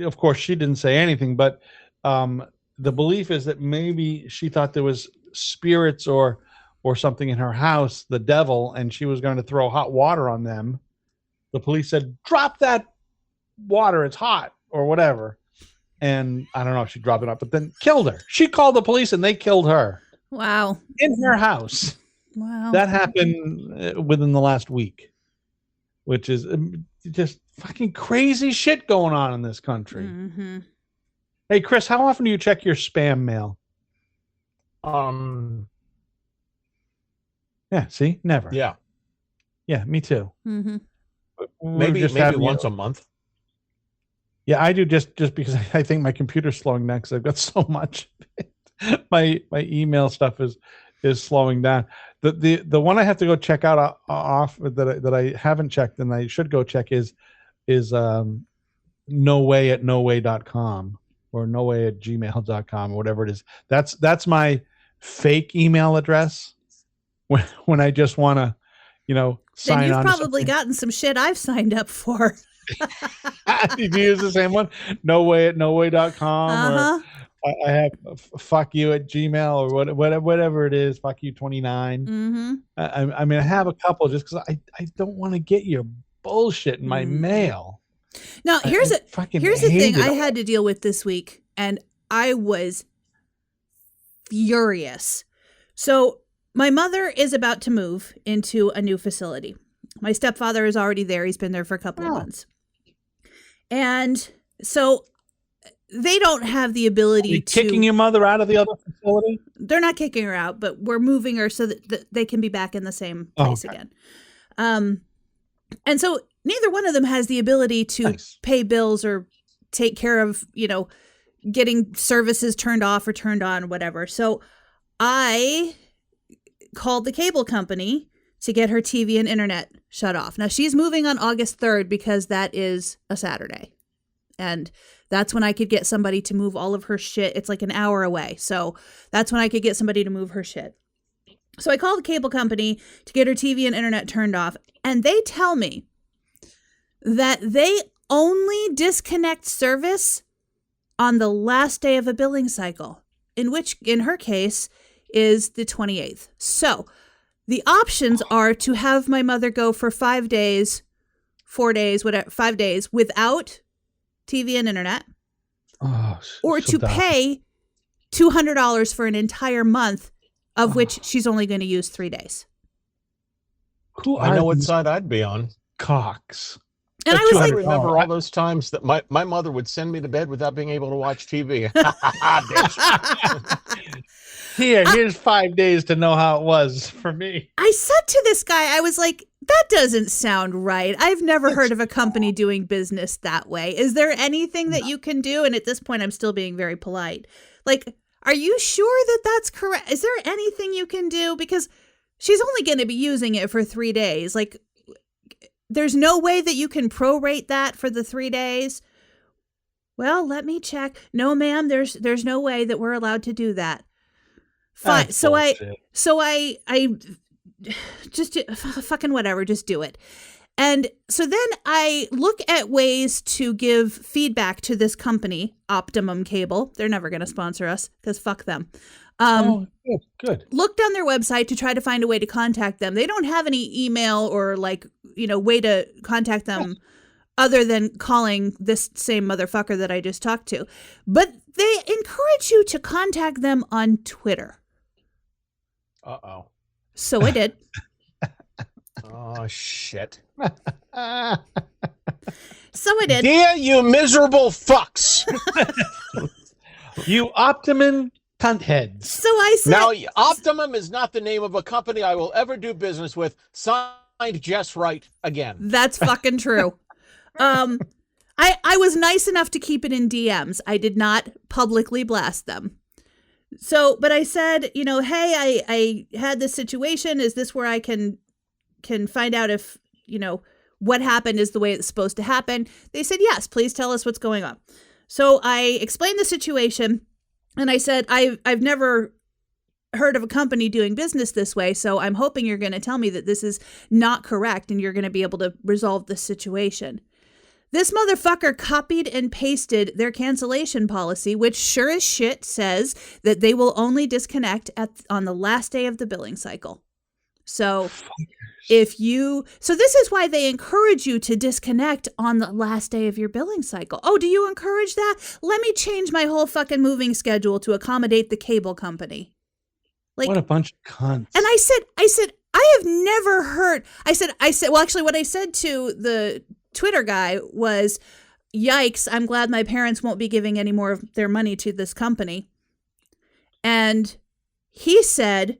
Speaker 4: of course, she didn't say anything, but the belief is that maybe she thought there was spirits or something in her house, the devil, and she was going to throw hot water on them. The police said, drop that water, it's hot or whatever. And I don't know if she dropped it off, but then killed her. She called the police and they killed her
Speaker 5: Wow.
Speaker 4: in her house.
Speaker 5: Wow.
Speaker 4: That happened within the last week, which is just fucking crazy shit going on in this country.
Speaker 5: Mm-hmm.
Speaker 4: Hey, Chris, how often do you check your spam mail? Yeah, see? Never.
Speaker 7: Yeah.
Speaker 4: Yeah, me too.
Speaker 5: Mm-hmm.
Speaker 7: Maybe once a month.
Speaker 4: Yeah, I do just because I think my computer's slowing down because I've got so much. my email stuff is slowing down. The one I have to go check out off that I haven't checked and I should go check is noway@noway.com or noway@gmail.com or whatever it is. That's my fake email address when I just want to, sign
Speaker 5: Then you've
Speaker 4: on.
Speaker 5: probably gotten some shit I've signed up for.
Speaker 4: Did you use the same one? noway@noway.com
Speaker 5: Uh-huh.
Speaker 4: or I have fuck you at Gmail or whatever it is, fuck you 29.
Speaker 5: Mm-hmm.
Speaker 4: I mean, I have a couple just because I don't want to get your bullshit in my mail.
Speaker 5: Now, here's the thing
Speaker 4: it.
Speaker 5: I had to deal with this week, and I was furious. So my mother is about to move into a new facility. My stepfather is already there. He's been there for a couple of months. And so they don't have the ability to...
Speaker 4: kicking your mother out of the other facility?
Speaker 5: They're not kicking her out, but we're moving her so that they can be back in the same place again. And so neither one of them has the ability to pay bills or take care of, getting services turned off or turned on, whatever. So I called the cable company to get her TV and internet shut off. Now, she's moving on August 3rd because that is a Saturday. And that's when I could get somebody to move all of her shit. It's like an hour away. So that's when I could get somebody to move her shit. So I called the cable company to get her TV and internet turned off. And they tell me that they only disconnect service on the last day of a billing cycle, which in her case is the 28th. So the options are to have my mother go for 5 days, 4 days, whatever, 5 days without TV and internet, or to pay $200 for an entire month, of which she's only going to use 3 days.
Speaker 7: I know what side I'd be on.
Speaker 4: Cocks.
Speaker 5: And I was like,
Speaker 7: I remember all those times that my mother would send me to bed without being able to watch TV.
Speaker 4: Here's 5 days to know how it was for me.
Speaker 5: I said to this guy, I was like, that doesn't sound right. I've never heard of a company doing business that way. Is there anything that you can do? And at this point, I'm still being very polite. Like, are you sure that that's correct? Is there anything you can do? Because she's only going to be using it for 3 days. Like, there's no way that you can prorate that for the 3 days. Well, let me check. No, ma'am, there's no way that we're allowed to do that. Fine.
Speaker 4: That's
Speaker 5: So
Speaker 4: bullshit.
Speaker 5: I just fucking whatever, just do it. And so then I look at ways to give feedback to this company, Optimum Cable. They're never going to sponsor us because fuck them.
Speaker 4: Good.
Speaker 5: Looked on their website to try to find a way to contact them. They don't have any email or way to contact them other than calling this same motherfucker that I just talked to. But they encourage you to contact them on Twitter.
Speaker 7: Uh-oh.
Speaker 5: So I did.
Speaker 7: Oh, shit.
Speaker 5: So I did.
Speaker 7: Dear you miserable fucks.
Speaker 4: You Optimum cunt heads.
Speaker 5: So I said,
Speaker 7: Now, Optimum is not the name of a company I will ever do business with. Signed, Jess Wright again.
Speaker 5: that's fucking true. I was nice enough to keep it in DMs. I did not publicly blast them. So, but I said, hey, I had this situation. Is this where I can find out if, what happened is the way it's supposed to happen? They said, yes, please tell us what's going on. So I explained the situation and I said, I've never heard of a company doing business this way. So I'm hoping you're going to tell me that this is not correct and you're going to be able to resolve this situation. This motherfucker copied and pasted their cancellation policy, which sure as shit says that they will only disconnect on the last day of the billing cycle. So this is why they encourage you to disconnect on the last day of your billing cycle. Oh, do you encourage that? Let me change my whole fucking moving schedule to accommodate the cable company. Like,
Speaker 4: what a bunch of cunts.
Speaker 5: And I said, I have never heard. Well, actually, what I said to the Twitter guy was, yikes, I'm glad my parents won't be giving any more of their money to this company. And he said,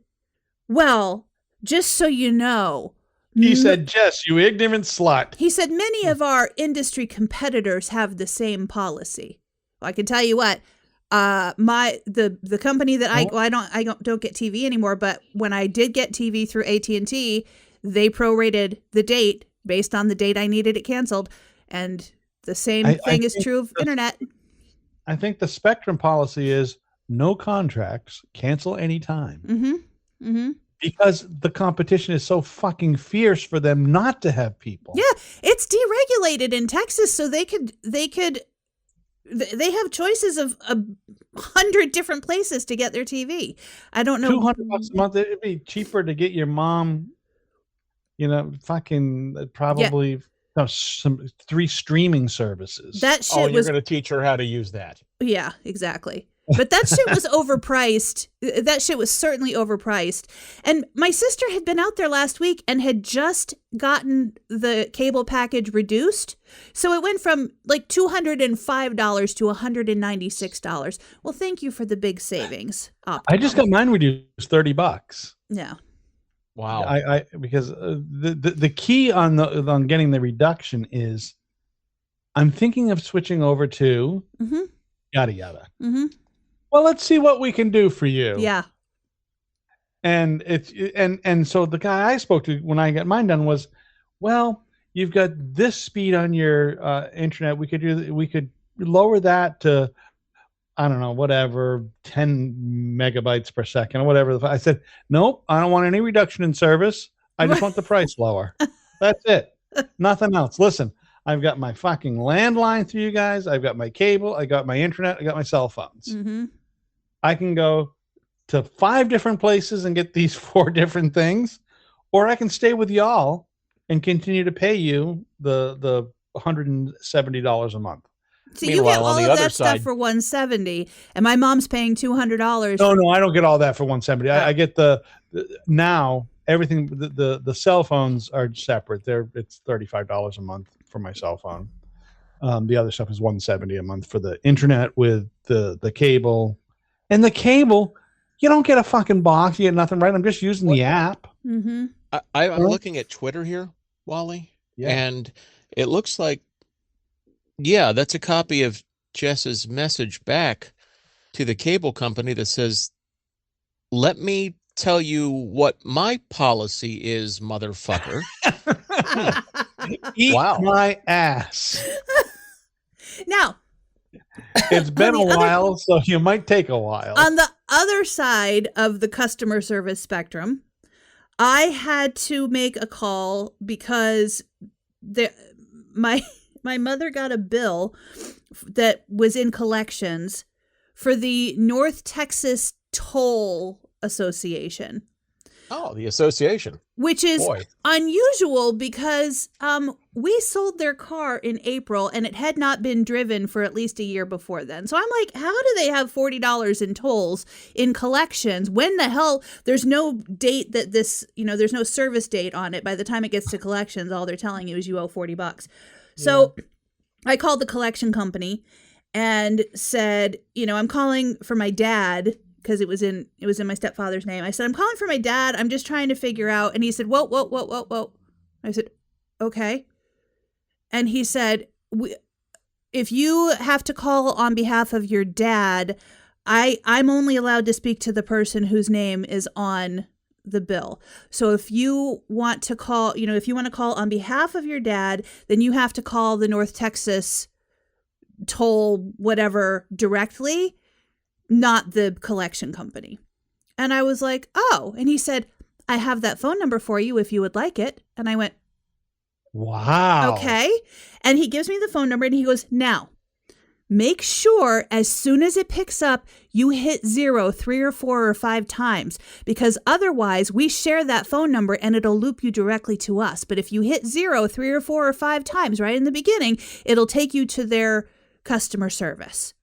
Speaker 5: well, just so you know.
Speaker 4: He said, Jess, you ignorant slut.
Speaker 5: He said, many of our industry competitors have the same policy. Well, I can tell you what. The company that I don't get TV anymore, but when I did get TV through AT&T, they prorated the date based on the date I needed it canceled, and the same thing is true of internet.
Speaker 4: I think the Spectrum policy is no contracts, cancel anytime.
Speaker 5: Mm-hmm. Mm-hmm.
Speaker 4: Because the competition is so fucking fierce for them not to have people.
Speaker 5: Yeah, it's deregulated in Texas, so they have choices of 100 different places to get their TV. I don't know.
Speaker 4: $200 a month. It'd be cheaper to get your mom, fucking probably some 3 streaming services.
Speaker 5: That shit
Speaker 7: you're going to teach her how to use that.
Speaker 5: Yeah, exactly. But that shit was overpriced. That shit was certainly overpriced. And my sister had been out there last week and had just gotten the cable package reduced. So it went from like $205 to $196. Well, thank you for the big savings.
Speaker 4: I just got mine reduced $30.
Speaker 5: Yeah.
Speaker 7: Wow.
Speaker 4: Because the key on getting the reduction is I'm thinking of switching over to yada yada.
Speaker 5: Mm-hmm.
Speaker 4: Well, let's see what we can do for you.
Speaker 5: Yeah.
Speaker 4: And so the guy I spoke to when I got mine done was, well, you've got this speed on your internet. We could lower that to, I don't know, whatever, 10 megabytes per second or whatever. I said, nope, I don't want any reduction in service. I just want the price lower. That's it. Nothing else. Listen, I've got my fucking landline through you guys. I've got my cable. I got my internet. I got my cell phones.
Speaker 5: Mm-hmm.
Speaker 4: I can go to 5 different places and get these 4 different things, or I can stay with y'all and continue to pay you the $170 a month.
Speaker 5: So you get all of that stuff for $170, and my mom's paying $200.
Speaker 4: No, I don't get all that for $170. I get the now everything. The cell phones are separate. It's $35 a month for my cell phone. The other stuff is $170 a month for the internet with the cable. And the cable, you don't get a fucking box. You get nothing, right? I'm just using the app.
Speaker 5: Mm-hmm.
Speaker 7: I'm looking at Twitter here, Wally, and it looks like, that's a copy of Jess's message back to the cable company that says, let me tell you what my policy is, motherfucker.
Speaker 4: Eat my ass.
Speaker 5: Now,
Speaker 4: it's been a while, so you might take a while.
Speaker 5: On the other side of the customer service spectrum, I had to make a call because my mother got a bill that was in collections for the North Texas Toll Association.
Speaker 7: Oh, the association.
Speaker 5: Which is unusual because we sold their car in April and it had not been driven for at least a year before then. So I'm like, how do they have $40 in tolls in collections? When the hell? There's no date that this, there's no service date on it. By the time it gets to collections, all they're telling you is you owe $40. So I called the collection company and said, I'm calling for my dad, because it was in my stepfather's name. I said, I'm calling for my dad. I'm just trying to figure out. And he said, whoa. I said, okay. And he said, if you have to call on behalf of your dad, I'm only allowed to speak to the person whose name is on the bill. So if you want to call, if you want to call on behalf of your dad, then you have to call the North Texas Toll whatever directly, not the collection company. And I was like, oh. And he said, I have that phone number for you if you would like it. And I went,
Speaker 4: wow.
Speaker 5: Okay. And he gives me the phone number and he goes, now, make sure as soon as it picks up, you hit 0 3 or 4 or 5 times, because otherwise we share that phone number and it'll loop you directly to us. But if you hit 0 3 or 4 or 5 times right in the beginning, it'll take you to their customer service.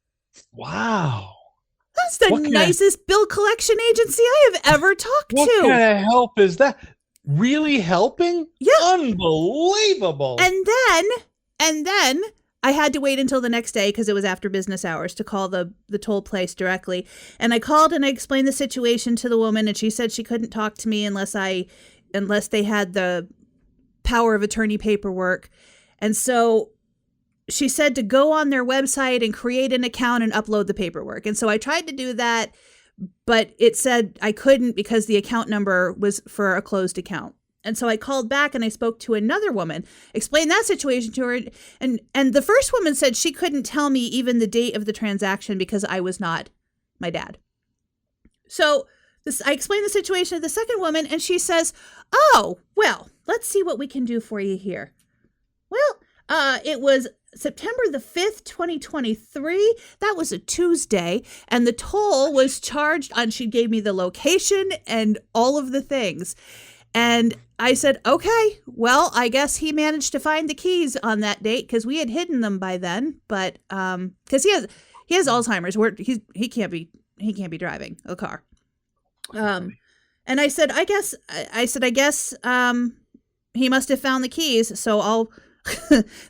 Speaker 4: Wow.
Speaker 5: That's the nicest bill collection agency I have ever talked to.
Speaker 4: What kind of help is that? Really helping?
Speaker 5: Yeah.
Speaker 4: Unbelievable.
Speaker 5: And then I had to wait until the next day because it was after business hours to call the toll place directly. And I called and I explained the situation to the woman, and she said she couldn't talk to me unless they had the power of attorney paperwork. And so she said to go on their website and create an account and upload the paperwork. And so I tried to do that, but it said I couldn't because the account number was for a closed account. And so I called back and I spoke to another woman, explained that situation to her. And the first woman said she couldn't tell me even the date of the transaction because I was not my dad. So I explained the situation to the second woman, and she says, "Oh, well, let's see what we can do for you here." Well, it was September the 5th, 2023. That was a Tuesday, and the toll was charged on, she gave me the location and all of the things. And I said, okay, well, I guess he managed to find the keys on that date because we had hidden them by then. But because he has Alzheimer's, he can't be driving a car. And I said, I guess he must have found the keys. So I'll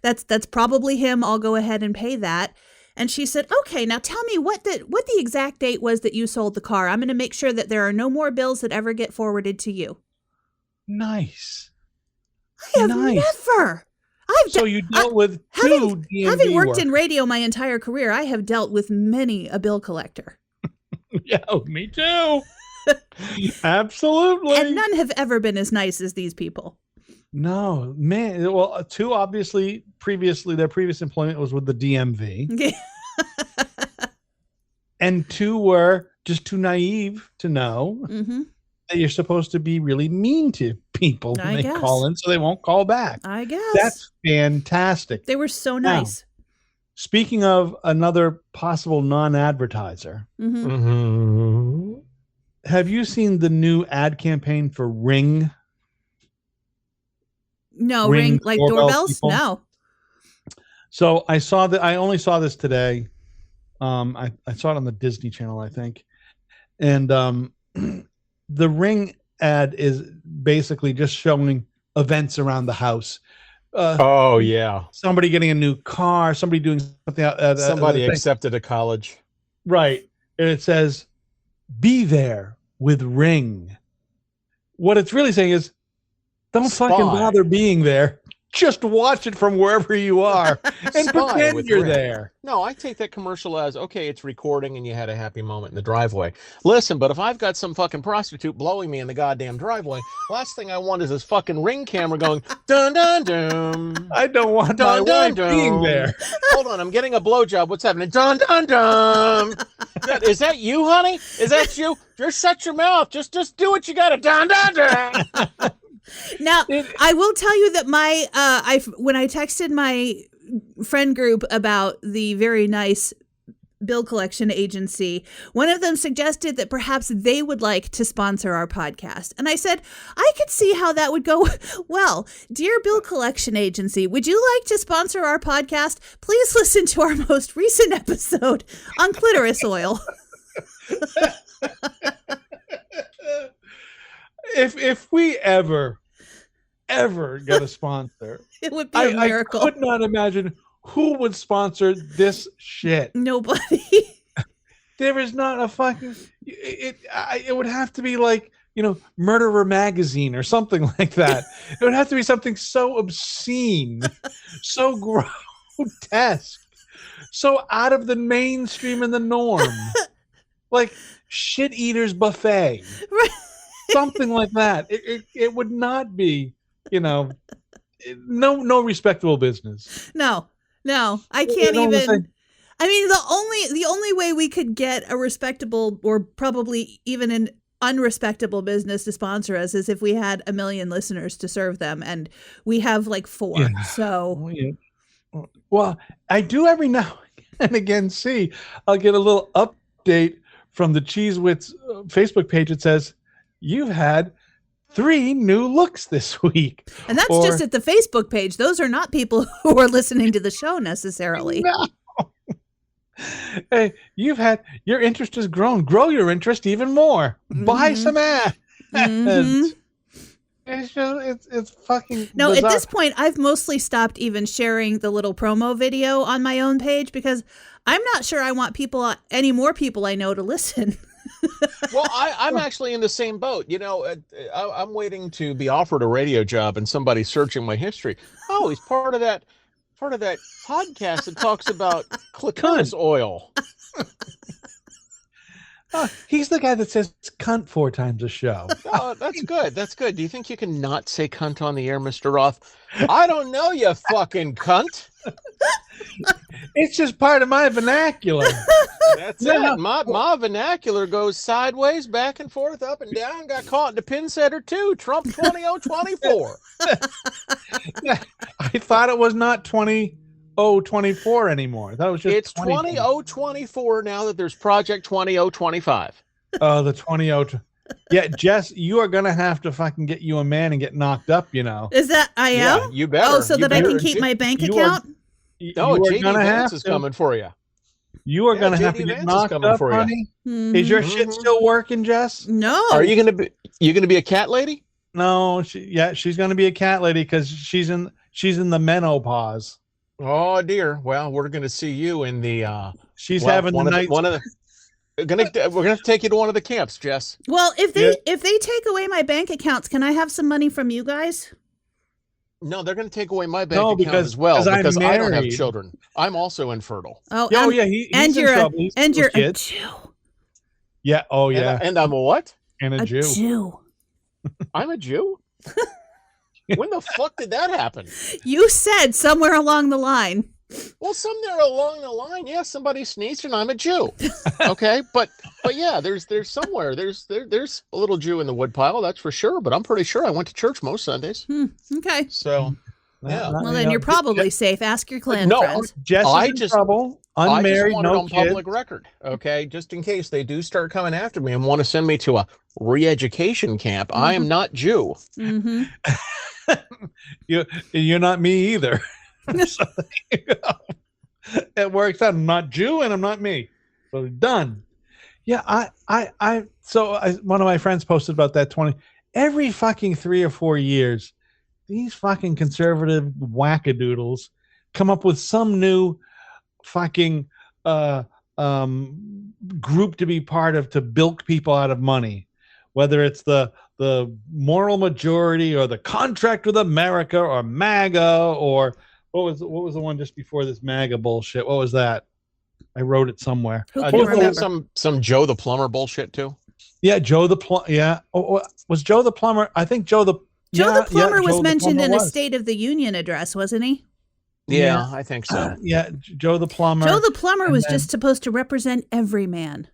Speaker 5: that's probably him. I'll go ahead and pay that. And she said, okay, now tell me what the exact date was that you sold the car. I'm going to make sure that there are no more bills that ever get forwarded to you.
Speaker 4: Nice.
Speaker 5: I have never.
Speaker 4: So you dealt with two DMV
Speaker 5: having worked in radio my entire career, I have dealt with many a bill collector.
Speaker 4: Yeah, me too. Absolutely.
Speaker 5: And none have ever been as nice as these people.
Speaker 4: No, man. Well, two, obviously, their previous employment was with the DMV. And two were just too naive to know that you're supposed to be really mean to people when they call in so they won't call back.
Speaker 5: I guess.
Speaker 4: That's fantastic.
Speaker 5: They were so nice.
Speaker 4: Now, speaking of another possible non-advertiser, have you seen the new ad campaign for Ring?
Speaker 5: No, Ring like doorbells? People? No.
Speaker 4: So I saw that. I only saw this today. I saw it on the Disney Channel, I think. And the Ring ad is basically just showing events around the house.
Speaker 7: Oh, yeah.
Speaker 4: Somebody getting a new car, somebody doing something.
Speaker 7: Somebody accepted a college.
Speaker 4: Right. And it says, be there with Ring. What it's really saying is, don't fucking bother being there. Just watch it from wherever you are and pretend you're there.
Speaker 7: No, I take that commercial as, okay, it's recording and you had a happy moment in the driveway. Listen, but if I've got some fucking prostitute blowing me in the goddamn driveway, last thing I want is this fucking Ring camera going, dun, dun, dun.
Speaker 4: I don't want my wife being there.
Speaker 7: Hold on, I'm getting a blowjob. What's happening? Dun, dun, dun. Is that you, honey? Is that you? Just shut your mouth. Just do what you gotta. Dun, dun, dun.
Speaker 5: Now, I will tell you that when I texted my friend group about the very nice bill collection agency, one of them suggested that perhaps they would like to sponsor our podcast. And I said, I could see how that would go. Well, dear bill collection agency, would you like to sponsor our podcast? Please listen to our most recent episode on clitoris oil.
Speaker 4: If we ever get a sponsor,
Speaker 5: it would be a miracle.
Speaker 4: I could not imagine who would sponsor this shit.
Speaker 5: Nobody.
Speaker 4: There is not a fucking. It would have to be like, Murderer Magazine or something like that. It would have to be something so obscene, so grotesque, so out of the mainstream and the norm, like Shit Eater's Buffet.
Speaker 5: Right.
Speaker 4: Something like that. It would not be, no respectable business.
Speaker 5: No, I can't even. I mean, the only way we could get a respectable or probably even an unrespectable business to sponsor us is if we had 1 million listeners to serve them, and we have like 4. Yeah. So,
Speaker 4: well, I do every now And again, C, I'll get a little update from the Cheese Wits Facebook page. It says, you've had 3 new looks this week.
Speaker 5: And that's just at the Facebook page. Those are not people who are listening to the show necessarily.
Speaker 4: No. Hey, your interest has grown. Grow your interest even more. Buy some ads. It's fucking
Speaker 5: No,
Speaker 4: bizarre.
Speaker 5: at this point, I've mostly stopped even sharing the little promo video on my own page because I'm not sure I want any more people I know to listen.
Speaker 7: Well, I'm actually in the same boat. I'm waiting to be offered a radio job, and somebody's searching my history. Oh, he's part of that podcast that talks about clitoris oil.
Speaker 4: He's the guy that says cunt 4 times a show.
Speaker 7: Oh, that's good. That's good. Do you think you can not say cunt on the air, Mr. Roth? I don't know, you fucking cunt.
Speaker 4: It's just part of my vernacular.
Speaker 7: That's it. My vernacular goes sideways, back and forth, up and down. Got caught in the pin setter too. Trump 2024.
Speaker 4: I thought it was not 2024 anymore. I thought it was just
Speaker 7: it's 2024 now that there's Project 2025.
Speaker 4: Oh, the 20. Yeah, Jess, you are gonna have to fucking get you a man and get knocked up.
Speaker 5: Is that I am?
Speaker 7: Yeah, you better.
Speaker 5: Oh, so that I can keep my bank account?
Speaker 7: No, JD Vance is coming for you.
Speaker 4: You are gonna have to get knocked up, honey. Is your shit still working, Jess?
Speaker 5: No.
Speaker 7: Are you gonna be a cat lady?
Speaker 4: No, she's gonna be a cat lady because she's in the menopause.
Speaker 7: Oh dear. Well, we're gonna see you in the.
Speaker 4: She's having the night.
Speaker 7: We're gonna have to take you to one of the camps, Jess.
Speaker 5: Well, if they take away my bank accounts, can I have some money from you guys?
Speaker 7: No, they're going to take away my bank account as well because I don't have children. I'm also infertile.
Speaker 5: Oh,
Speaker 4: yeah, he's in trouble.
Speaker 5: You're a Jew.
Speaker 4: Yeah. Oh, yeah.
Speaker 7: And I'm a what?
Speaker 4: And a Jew.
Speaker 7: I'm a Jew? When the fuck did that happen?
Speaker 5: You said somewhere along the line.
Speaker 7: Well, somewhere along the line, yeah, somebody sneezed and I'm a Jew. Okay, but yeah, there's somewhere there's a little Jew in the woodpile, that's for sure. But I'm pretty sure I went to church most Sundays.
Speaker 5: Okay.
Speaker 7: So yeah.
Speaker 5: Well, then you're probably safe. Ask your clan friends.
Speaker 4: Jess is in trouble. Unmarried,
Speaker 7: no
Speaker 4: on
Speaker 7: kids. Public record, okay, just in case they do start coming after me and want to send me to a re-education camp. I am not Jew.
Speaker 4: You're not me either. So, it works out. I'm not Jew and I'm not me. So done. Yeah, one of my friends posted about that 20. Every fucking 3 or 4 years, these fucking conservative wackadoodles come up with some new fucking group to be part of to bilk people out of money, whether it's the moral majority or the contract with America or MAGA or what was the one just before this MAGA bullshit? What was that? I wrote it somewhere.
Speaker 7: Some Joe the Plumber bullshit too.
Speaker 4: Yeah, Joe the Plumber. Yeah, was Joe the Plumber? I think Joe the
Speaker 5: Plumber was mentioned in a State of the Union address, wasn't he?
Speaker 7: Yeah, I think so.
Speaker 4: Joe the Plumber.
Speaker 5: Joe the Plumber was just supposed to represent every man.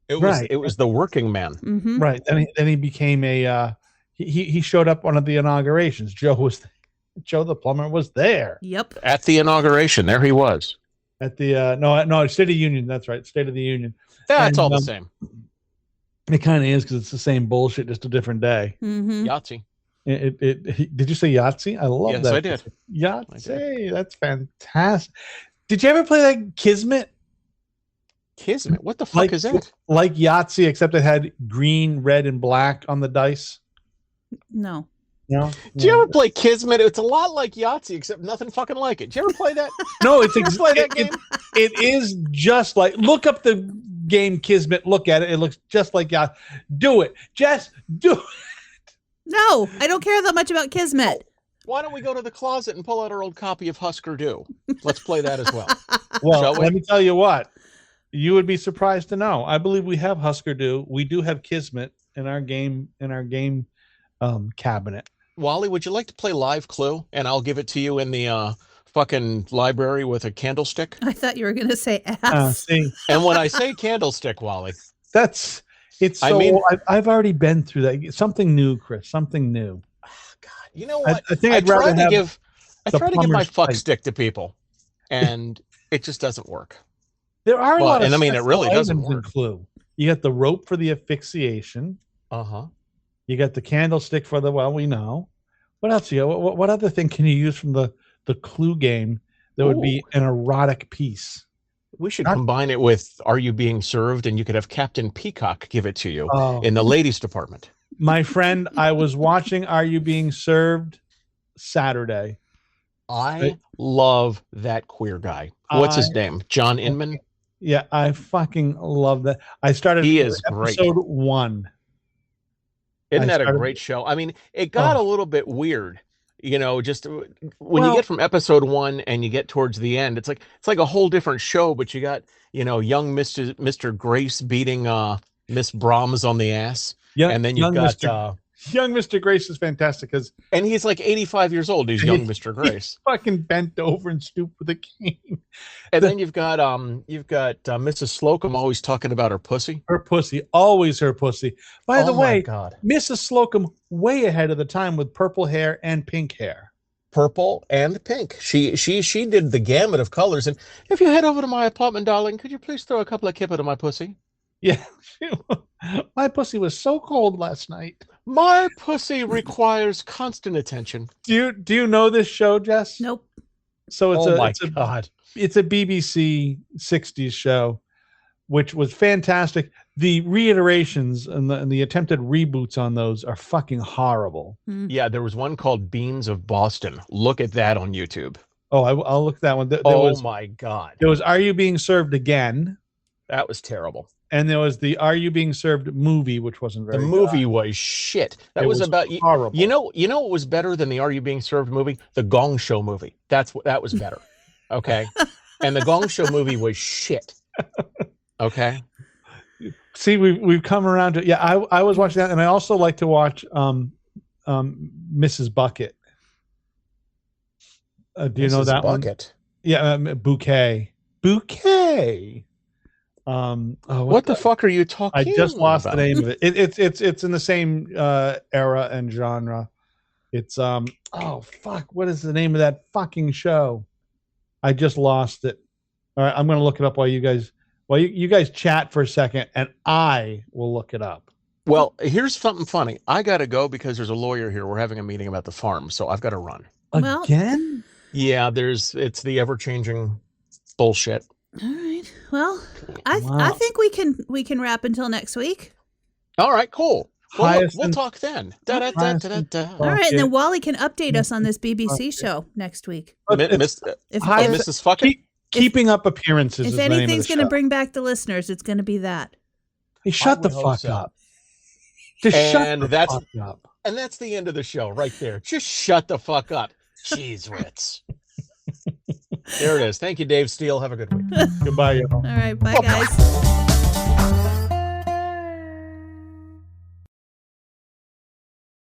Speaker 7: It was the working man.
Speaker 5: Mm-hmm.
Speaker 4: Right. Then he became a. He showed up one of the inaugurations. Joe the Plumber was there.
Speaker 5: Yep.
Speaker 7: At the inauguration, there he was.
Speaker 4: At the no, State of the Union. That's right, State of the Union.
Speaker 7: Yeah, it's all the same.
Speaker 4: It kind of is because it's the same bullshit, just a different day.
Speaker 5: Mm-hmm.
Speaker 7: Yahtzee.
Speaker 4: Did you say Yahtzee? I love that.
Speaker 7: Yes, I did.
Speaker 4: Yahtzee, that's fantastic. Did you ever play that Kismet?
Speaker 7: Kismet? What the fuck is that?
Speaker 4: Like Yahtzee, except it had green, red, and black on the dice.
Speaker 5: No.
Speaker 4: No.
Speaker 7: Do you ever play Kismet? It's a lot like Yahtzee, except nothing fucking like it. Do you ever play that?
Speaker 4: No, it's
Speaker 7: play that game.
Speaker 4: It is just like, look up the game Kismet. Look at it. It looks just like Yahtzee. Do it. Just do it.
Speaker 5: No, I don't care that much about Kismet.
Speaker 7: Why don't we go to the closet and pull out our old copy of Husker Du? Let's play that as well.
Speaker 4: Well, let me tell you what. You would be surprised to know. I believe we have Husker Du. We do have Kismet in our game cabinet.
Speaker 7: Wally, would you like to play Live Clue? And I'll give it to you in the fucking library with a candlestick.
Speaker 5: I thought you were going to say ass.
Speaker 7: And when I say candlestick, Wally,
Speaker 4: I've already been through that. Something new, Chris. Something new.
Speaker 7: Oh, God, you know what?
Speaker 4: I think I'd rather have.
Speaker 7: I try to give my fuck stick to people, and It just doesn't work.
Speaker 4: There are a
Speaker 7: Well,
Speaker 4: lot of
Speaker 7: and I mean, it
Speaker 4: sexual
Speaker 7: really doesn't
Speaker 4: items in
Speaker 7: work.
Speaker 4: Clue. You got the rope for the asphyxiation.
Speaker 7: Uh-huh.
Speaker 4: You got the candlestick for the, well, we know. What else? What other thing can you use from the Clue game that would be an erotic piece?
Speaker 7: We should combine it with Are You Being Served? And you could have Captain Peacock give it to you in the ladies department.
Speaker 4: My friend, I was watching Are You Being Served Saturday.
Speaker 7: I love that queer guy. What's his name? John Inman?
Speaker 4: Yeah, I fucking love that. I started
Speaker 7: He is
Speaker 4: episode
Speaker 7: great.
Speaker 4: 1.
Speaker 7: Isn't that a great show? I mean, it got a little bit weird, just when you get from episode 1 and you get towards the end, it's like a whole different show, but you got, young Mr. Grace beating Miss Brahms on the ass. And then you've got
Speaker 4: young Mr. Grace is fantastic
Speaker 7: and he's like 85 years old. He's young Mr. Grace.
Speaker 4: Fucking bent over and stooped with a cane.
Speaker 7: And then you've got Mrs. Slocum always talking about her pussy.
Speaker 4: Her pussy, always her pussy. By the way,
Speaker 7: God.
Speaker 4: Mrs. Slocum way ahead of the time with purple hair and pink hair.
Speaker 7: Purple and pink. She did the gamut of colors. And if you head over to my apartment, darling, could you please throw a couple of kipper to my pussy?
Speaker 4: Yeah. My pussy was so cold last night.
Speaker 7: My pussy requires constant attention.
Speaker 4: Do you know this show, Jess?
Speaker 5: Nope.
Speaker 4: So it's
Speaker 7: God.
Speaker 4: It's a BBC 60s show, which was fantastic. The reiterations and the attempted reboots on those are fucking horrible.
Speaker 7: Yeah, there was one called Beans of Boston. Look at that on YouTube.
Speaker 4: Oh, I'll look at that one.
Speaker 7: My God.
Speaker 4: There was Are You Being Served Again?
Speaker 7: That was terrible.
Speaker 4: And there was the Are You Being Served movie, which wasn't very
Speaker 7: good. The movie was shit. That was about
Speaker 4: horrible.
Speaker 7: You know what was better than the Are You Being Served movie? The Gong Show movie. That was better. Okay. And the Gong Show movie was shit. Okay.
Speaker 4: See, we've come around to I was watching that, and I also like to watch Mrs. Bucket. Do you know that
Speaker 7: Bucket?
Speaker 4: One? Yeah, Bouquet.
Speaker 7: What the fuck are you talking about?
Speaker 4: I just lost the name of it. It's in the same era and genre. It's what is the name of that fucking show? I just lost it. All right, I'm going to look it up while you guys chat for a second, and I will look it up.
Speaker 7: Well, here's something funny. I got to go because there's a lawyer here. We're having a meeting about the farm, so I've got to run.
Speaker 4: Again?
Speaker 7: Yeah, it's the ever-changing bullshit.
Speaker 5: All right. Well, I think we can wrap until next week.
Speaker 7: All right, cool. Well, we'll talk then. All right,
Speaker 5: and then Wally can update us on this BBC show next week.
Speaker 7: Mrs. Fuckett?
Speaker 4: Keeping up appearances.
Speaker 5: If anything's going to bring back the listeners, it's going to be that.
Speaker 4: Hey, shut the fuck up. Just shut the fuck up.
Speaker 7: And that's the end of the show right there. Just shut the fuck up. Cheese Wits. There it is. Thank you, Dave Steele. Have a good week.
Speaker 4: Goodbye, y'all.
Speaker 5: All right. Bye, guys.